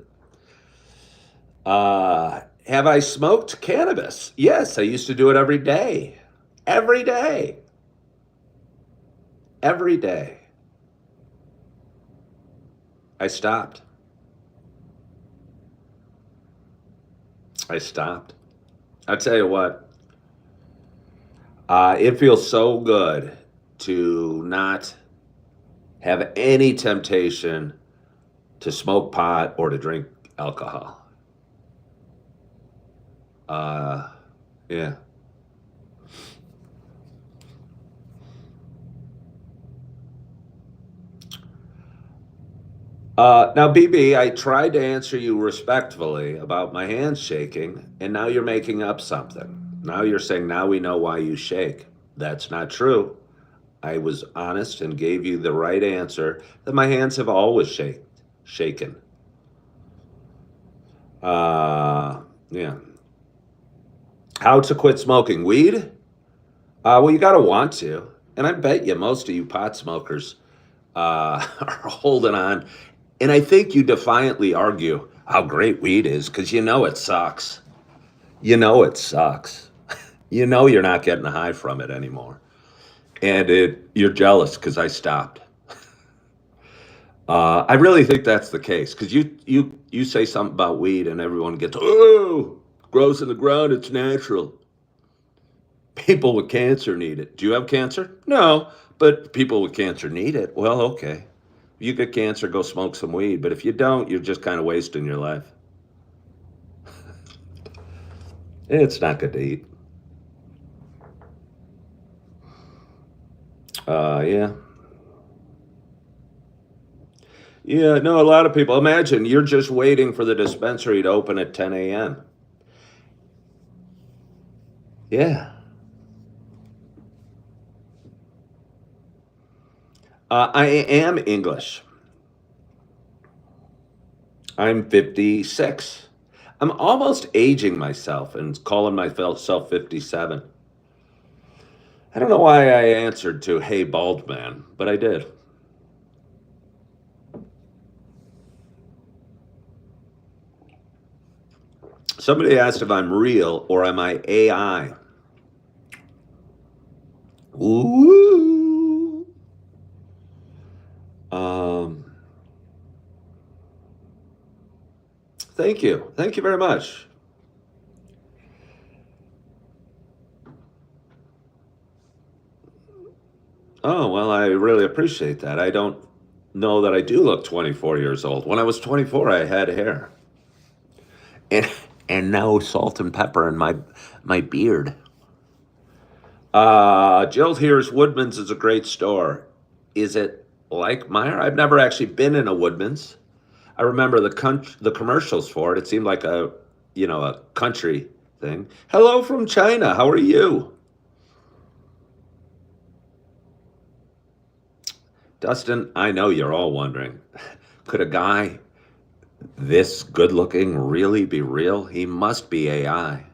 Have I smoked cannabis? Yes, I used to do it every day. Every day. Every day. I stopped. I stopped. I tell you what, it feels so good to not have any temptation to smoke pot or to drink alcohol. Yeah. Now, BB, I tried to answer you respectfully about my hands shaking, and now you're making up something. Now you're saying, now we know why you shake. That's not true. I was honest and gave you the right answer that my hands have always shaken. Yeah. How to quit smoking weed? Well, you got to want to. And I bet you most of you pot smokers are holding on. And I think you defiantly argue how great weed is because you know it sucks. You know it sucks. You know you're not getting a high from it anymore. And you're jealous because I stopped. I really think that's the case because you say something about weed and everyone gets, oh, grows in the ground, it's natural. People with cancer need it. Do you have cancer? No, but people with cancer need it. Well, okay. If you get cancer, go smoke some weed. But if you don't, you're just kind of wasting your life. It's not good to eat. Yeah. Yeah, no, a lot of people. Imagine you're just waiting for the dispensary to open at 10 a.m. Yeah. I am English. I'm 56. I'm almost aging myself and calling myself 57. I don't know why I answered to "Hey, bald man," but I did. Somebody asked if I'm real or am I AI. Ooh. Um, Thank you. Thank you very much. Oh, well, I really appreciate that. I don't know that I do look 24 years old. When I was 24, I had hair. And and now salt and pepper in my beard. Jill here's Woodman's is a great store. Is it like Meyer? I've never actually been in a Woodman's. I remember the commercials for it. It seemed like a country thing. Hello from China. How are you? Dustin, I know you're all wondering. Could a guy this good looking really be real? He must be AI.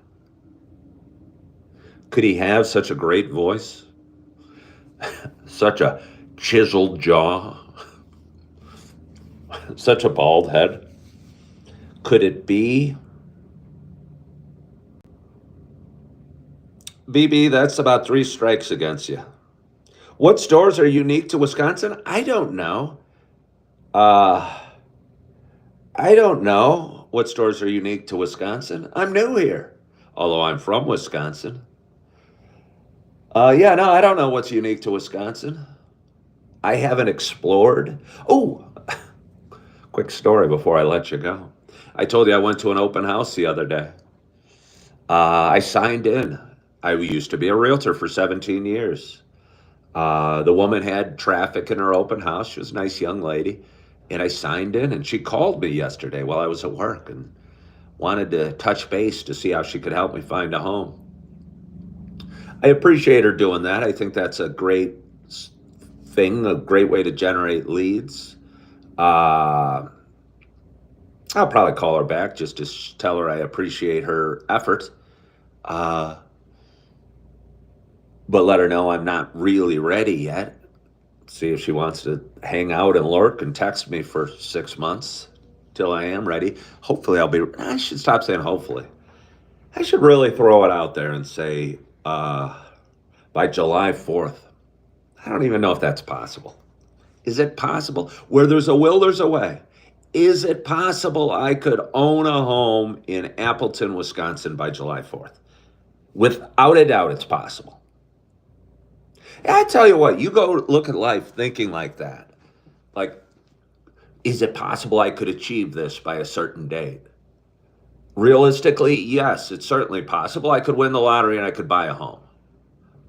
Could he have such a great voice? Such a chiseled jaw? Such a bald head? Could it be? BB, that's about three strikes against you. What stores are unique to Wisconsin? I don't know. Uh, I don't know what stores are unique to Wisconsin. I'm new here, although I'm from Wisconsin. Yeah, no, I don't know what's unique to Wisconsin. I haven't explored. Oh, quick story before I let you go. I told you I went to an open house the other day. I signed in. I used to be a realtor for 17 years. The woman had traffic in her open house. She was a nice young lady. And I signed in, and she called me yesterday while I was at work and wanted to touch base to see how she could help me find a home. I appreciate her doing that. I think that's a great thing, a great way to generate leads. Uh, I'll probably call her back just to tell her I appreciate her effort, uh, but let her know I'm not really ready yet. See if she wants to hang out and lurk and text me for 6 months till I am ready. Hopefully, I'll be. I should stop saying hopefully. I should really throw it out there and say by July 4th. I don't even know if that's possible. Is it possible? Where there's a will, there's a way. Is it possible I could own a home in Appleton, Wisconsin by July 4th? Without a doubt, it's possible. I tell you what, you go look at life thinking like that. Like, is it possible I could achieve this by a certain date? Realistically, yes, it's certainly possible. I could win the lottery and I could buy a home.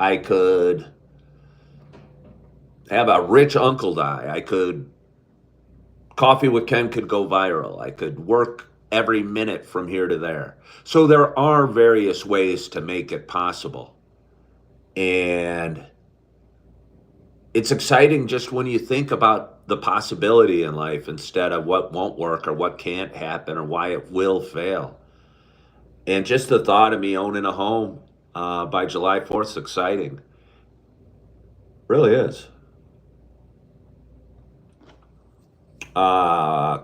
I could have a rich uncle die. I could Coffee with Ken could go viral. I could work every minute from here to there. So there are various ways to make it possible. And it's exciting just when you think about the possibility in life instead of what won't work or what can't happen or why it will fail. And just the thought of me owning a home by July 4th is exciting. Really is.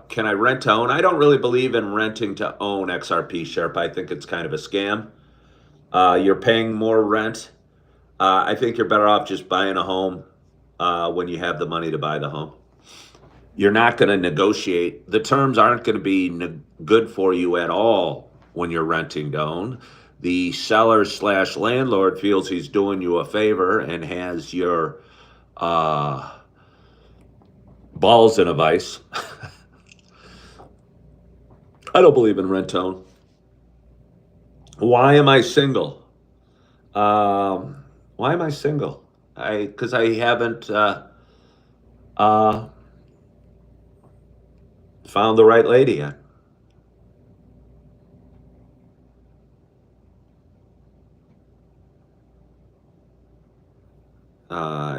Can I rent to own? I don't really believe in renting to own XRP Sharp. I think it's kind of a scam. You're paying more rent. I think you're better off just buying a home when you have the money to buy the home. You're not going to negotiate. The terms aren't going to be good for you at all when you're renting to own. The seller slash landlord feels he's doing you a favor and has your balls in a vice. I don't believe in rent to own. Why am I single? Why am I single? Because I haven't. Uh, Found the right lady.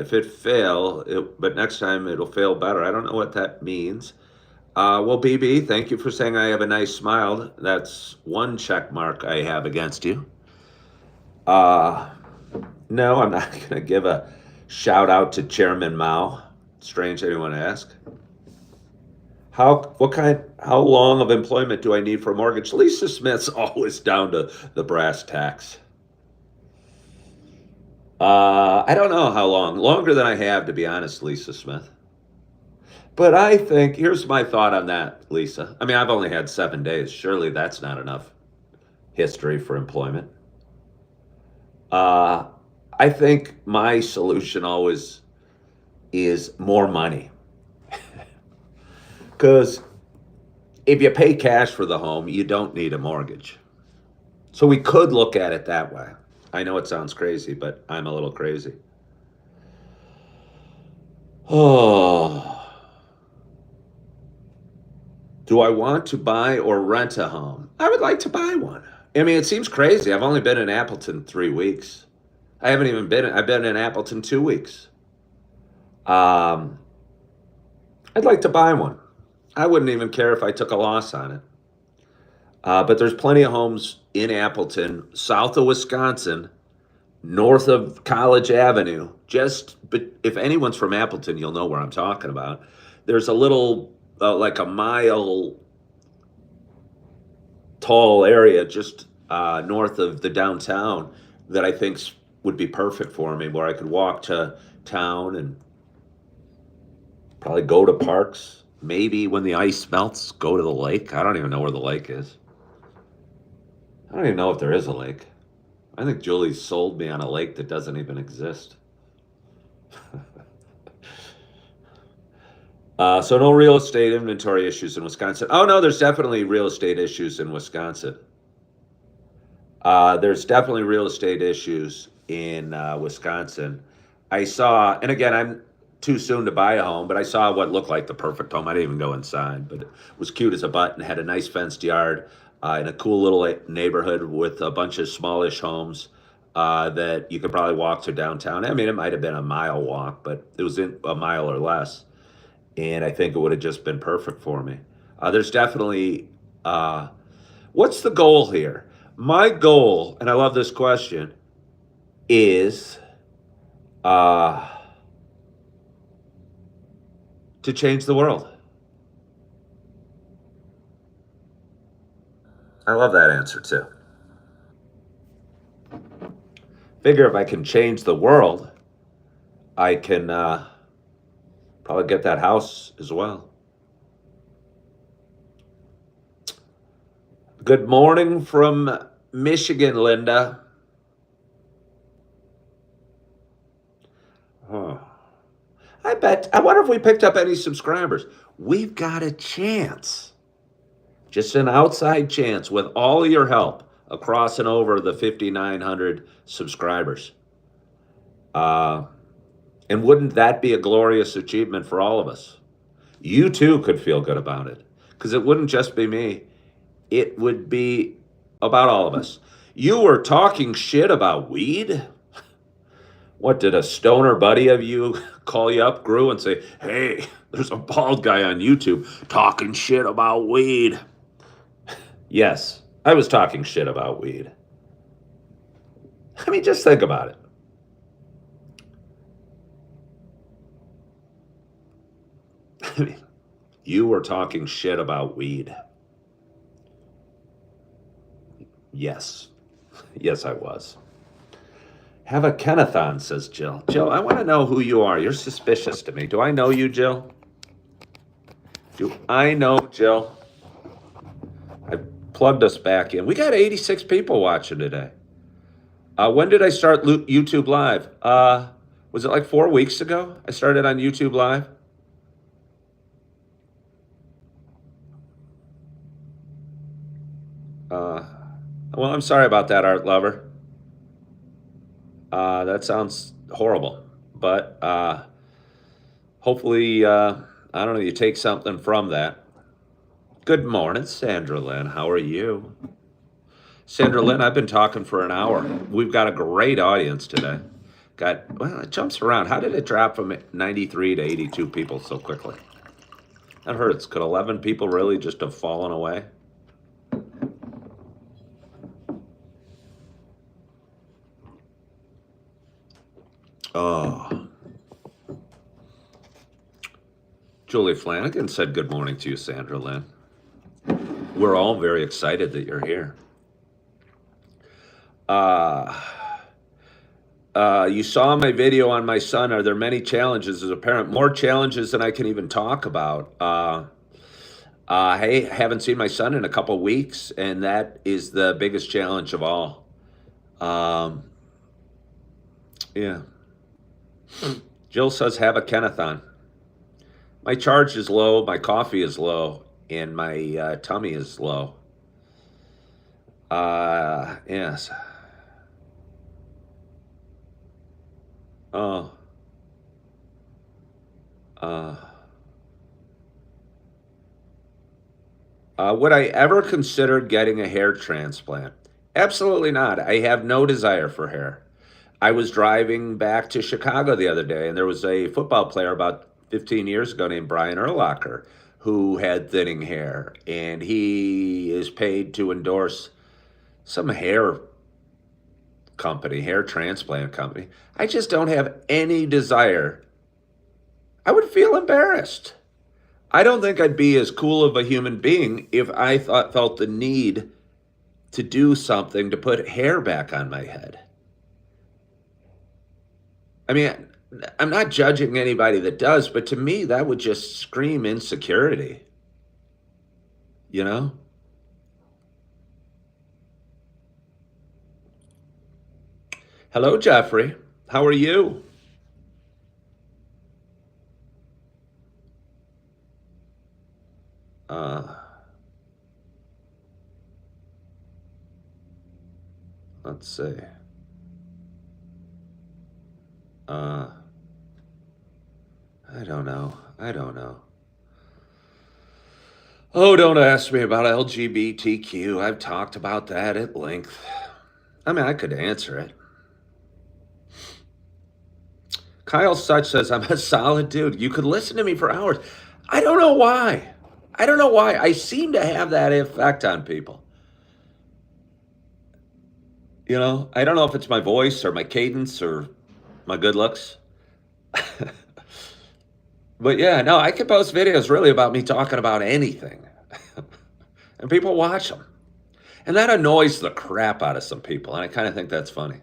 If it fail, but next time it'll fail better. I don't know what that means. Well, BB, thank you for saying I have a nice smile. That's one check mark I have against you. Uh, no, I'm not going to give a shout out to Chairman Mao. Strange anyone ask. How long of employment do I need for a mortgage? Lisa Smith's always down to the brass tacks. I don't know how long. Longer than I have, to be honest, Lisa Smith. But I think here's my thought on that, Lisa. I mean, I've only had 7 days. Surely that's not enough history for employment. Uh, I think my solution always is more money. Because if you pay cash for the home, you don't need a mortgage. So we could look at it that way. I know it sounds crazy, but I'm a little crazy. Oh. Do I want to buy or rent a home? I would like to buy one. I mean, it seems crazy. I've only been in Appleton 3 weeks. I haven't even been. I've been in Appleton 2 weeks. Um, I'd like to buy one. I wouldn't even care if I took a loss on it. But there's plenty of homes in Appleton, south of Wisconsin, north of College Avenue. But if anyone's from Appleton, you'll know where I'm talking about. There's a little, like a mile tall area just north of the downtown that I think would be perfect for me, where I could walk to town and probably go to parks. Maybe when the ice melts, go to the lake. I don't even know where the lake is. I don't even know if there is a lake. I think Julie sold me on a lake that doesn't even exist. So no real estate inventory issues in Wisconsin. Oh no, there's definitely real estate issues in Wisconsin. There's definitely real estate issues in Wisconsin. I saw, and again, I'm too soon to buy a home, but I saw what looked like the perfect home. I didn't even go inside, but it was cute as a button. Had a nice fenced yard in a cool little neighborhood with a bunch of smallish homes that you could probably walk to downtown. I mean, it might have been a mile walk, but it was in a mile or less, and I think it would have just been perfect for me. There's definitely what's the goal here? My goal, and I love this question, is uh, to change the world. I love that answer too. Figure if I can change the world, I can probably get that house as well. Good morning from Michigan, Linda. Huh. I wonder if we picked up any subscribers. We've got a chance, just an outside chance with all of your help across and over the 5,900 subscribers. Uh, and wouldn't that be a glorious achievement for all of us? You too could feel good about it because it wouldn't just be me, it would be about all of us. You were talking shit about weed? What did a stoner buddy of you call you up, Gru, and say, hey, there's a bald guy on YouTube talking shit about weed? Yes, I was talking shit about weed. I mean, just think about it. I mean, you were talking shit about weed. Yes. Yes, I was. Have a Kenathon, says Jill. Jill, I want to know who you are. You're suspicious to me. Do I know you, Jill? Do I know Jill? I plugged us back in. We got 86 people watching today. When did I start YouTube Live? Was it like 4 weeks ago? I started on YouTube Live. Well, I'm sorry about that, Art Lover. That sounds horrible, but hopefully, I don't know, you take something from that. Good morning, Sandra Lynn. How are you? Sandra Lynn, I've been talking for an hour. We've got a great audience today. Well, it jumps around. How did it drop from 93 to 82 people so quickly? That hurts. Could 11 people really just have fallen away? Oh. Julie Flanagan said good morning to you, Sandra Lynn. We're all very excited that you're here. You saw my video on my son. Are there many challenges as a parent? More challenges than I can even talk about. Hey, haven't seen my son in a couple weeks, and that is the biggest challenge of all. Um, yeah. Jill says, have a Kennathon. My charge is low, my coffee is low, and my tummy is low. Yes. Oh. Uh, would I ever consider getting a hair transplant? Absolutely not. I have no desire for hair. I was driving back to Chicago the other day, and there was a football player about 15 years ago named Brian Urlacher who had thinning hair, and he is paid to endorse some hair transplant company. I just don't have any desire. I would feel embarrassed. I don't think I'd be as cool of a human being if I felt the need to do something to put hair back on my head. I mean, I'm not judging anybody that does, but to me, that would just scream insecurity, you know? Hello, Jeffrey. How are you? Uh, let's see. Uh, I don't know. I don't know. Oh, don't ask me about LGBTQ. I've talked about that at length. I mean, I could answer it. Kyle Such says, I'm a solid dude. You could listen to me for hours. I don't know why. I don't know why. I seem to have that effect on people. You know, I don't know if it's my voice or my cadence or my good looks. But yeah, no, I can post videos really about me talking about anything. And people watch them. And that annoys the crap out of some people. And I kind of think that's funny.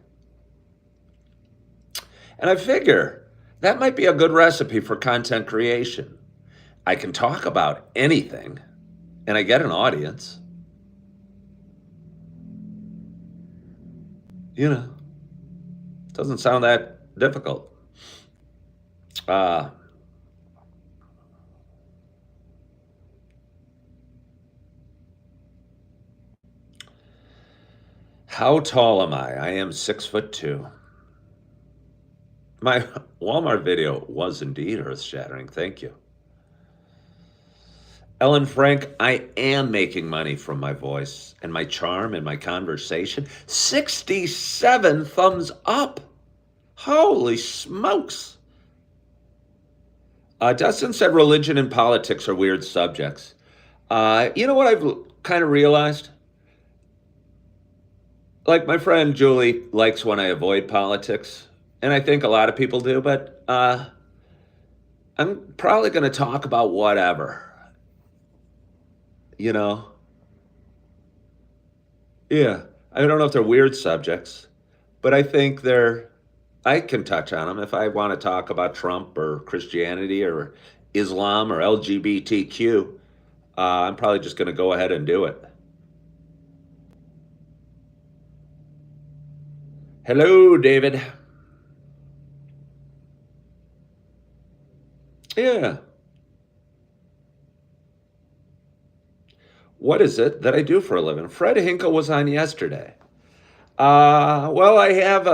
And I figure that might be a good recipe for content creation. I can talk about anything and I get an audience. You know, doesn't sound that difficult. Uh, how tall am I? I am 6'2". My Walmart video was indeed earth shattering. Thank you. Ellen Frank, I am making money from my voice and my charm and my conversation. 67 thumbs up. Holy smokes. Dustin said religion and politics are weird subjects. You know what I've kind of realized? Like my friend Julie likes when I avoid politics, and I think a lot of people do, but I'm probably going to talk about whatever. You know? Yeah. I don't know if they're weird subjects, but I think I can touch on them if I want to talk about Trump or Christianity or Islam or LGBTQ. I'm probably just going to go ahead and do it. Hello, David. Yeah. What is it that I do for a living? Fred Hinkle was on yesterday. Well, I have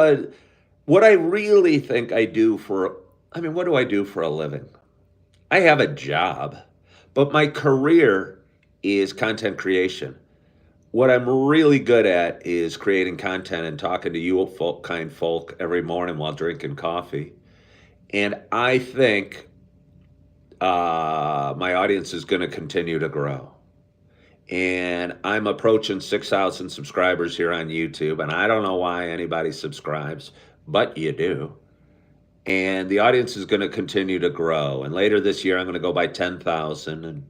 what I really think I do I mean, what do I do for a living? I have a job, but my career is content creation. What I'm really good at is creating content and talking to you kind folk every morning while drinking coffee. And I think my audience is going to continue to grow. And I'm approaching 6,000 subscribers here on YouTube. And I don't know why anybody subscribes, but you do. And the audience is going to continue to grow. And later this year, I'm going to go by 10,000 and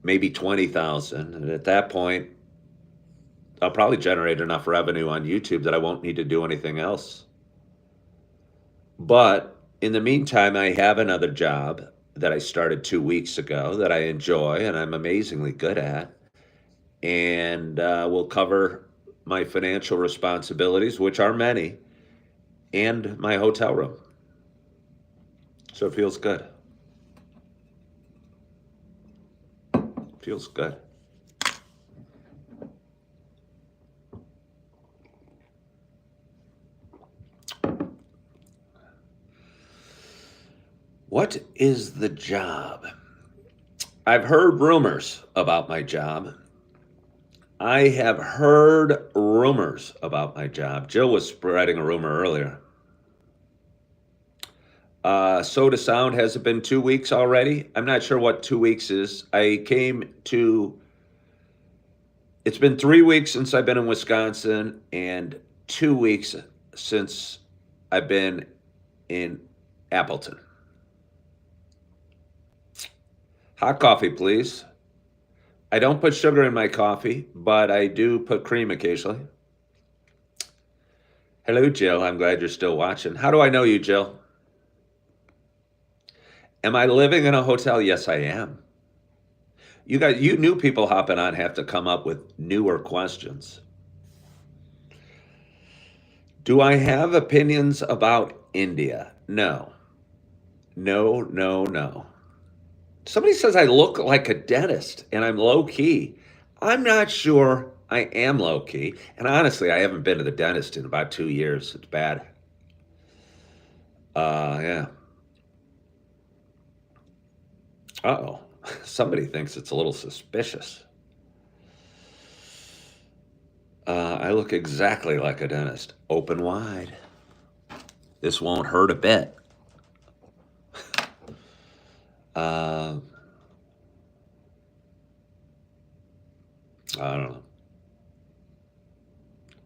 maybe 20,000. And at that point, I'll probably generate enough revenue on YouTube that I won't need to do anything else. But in the meantime, I have another job that I started 2 weeks ago that I enjoy and I'm amazingly good at. And will cover my financial responsibilities, which are many, and my hotel room. So it feels good. Feels good. What is the job? I've heard rumors about my job. I have heard rumors about my job. Jill was spreading a rumor earlier. Soda Sound, has it been 2 weeks already? I'm not sure what 2 weeks is. It's been 3 weeks since I've been in Wisconsin and 2 weeks since I've been in Appleton. Hot coffee, please. I don't put sugar in my coffee, but I do put cream occasionally. Hello, Jill. I'm glad you're still watching. How do I know you, Jill? Am I living in a hotel? Yes, I am. You new people hopping on have to come up with newer questions. Do I have opinions about India? No. No, no, no. Somebody says I look like a dentist and I'm low key. I'm not sure I am low key. And honestly, I haven't been to the dentist in about 2 years. It's bad. Yeah. Uh-oh. Somebody thinks it's a little suspicious. I look exactly like a dentist. Open wide. This won't hurt a bit. I don't know.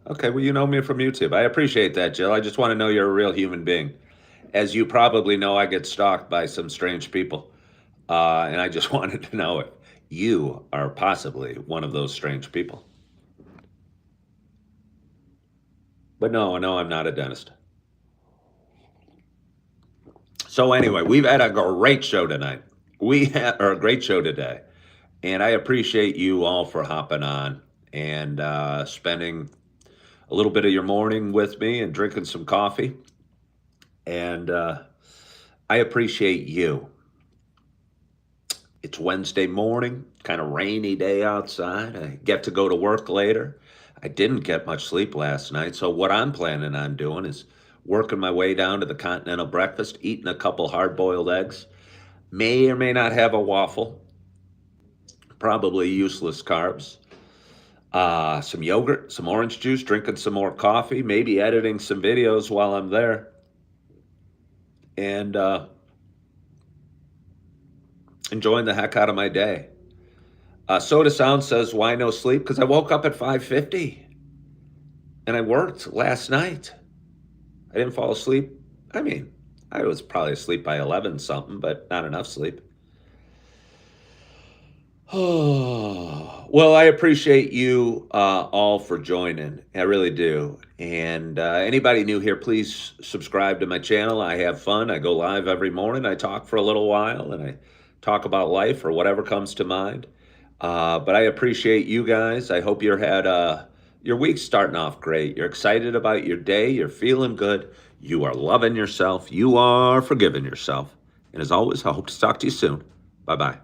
Okay, well, you know me from YouTube. I appreciate that, Jill. I just want to know you're a real human being. As you probably know, I get stalked by some strange people. And I just wanted to know if you are possibly one of those strange people. But no, I'm not a dentist. So anyway, we've had a great show tonight. Or a great show today. And I appreciate you all for hopping on and spending a little bit of your morning with me and drinking some coffee. And I appreciate you. It's Wednesday morning, kind of rainy day outside. I get to go to work later. I didn't get much sleep last night. So what I'm planning on doing is working my way down to the continental breakfast, eating a couple hard-boiled eggs. May or may not have a waffle. Probably useless carbs. Some yogurt, some orange juice, drinking some more coffee, maybe editing some videos while I'm there. And enjoying the heck out of my day. Soda Sound says, why no sleep? Because I woke up at 5:50 and I worked last night. I didn't fall asleep. I mean, I was probably asleep by 11 something, but not enough sleep. Oh, well, I appreciate you all for joining. I really do. And anybody new here, please subscribe to my channel. I have fun. I go live every morning. I talk for a little while and I talk about life or whatever comes to mind. But I appreciate you guys. I hope your week's starting off great. You're excited about your day. You're feeling good. You are loving yourself. You are forgiving yourself. And as always, I hope to talk to you soon. Bye-bye.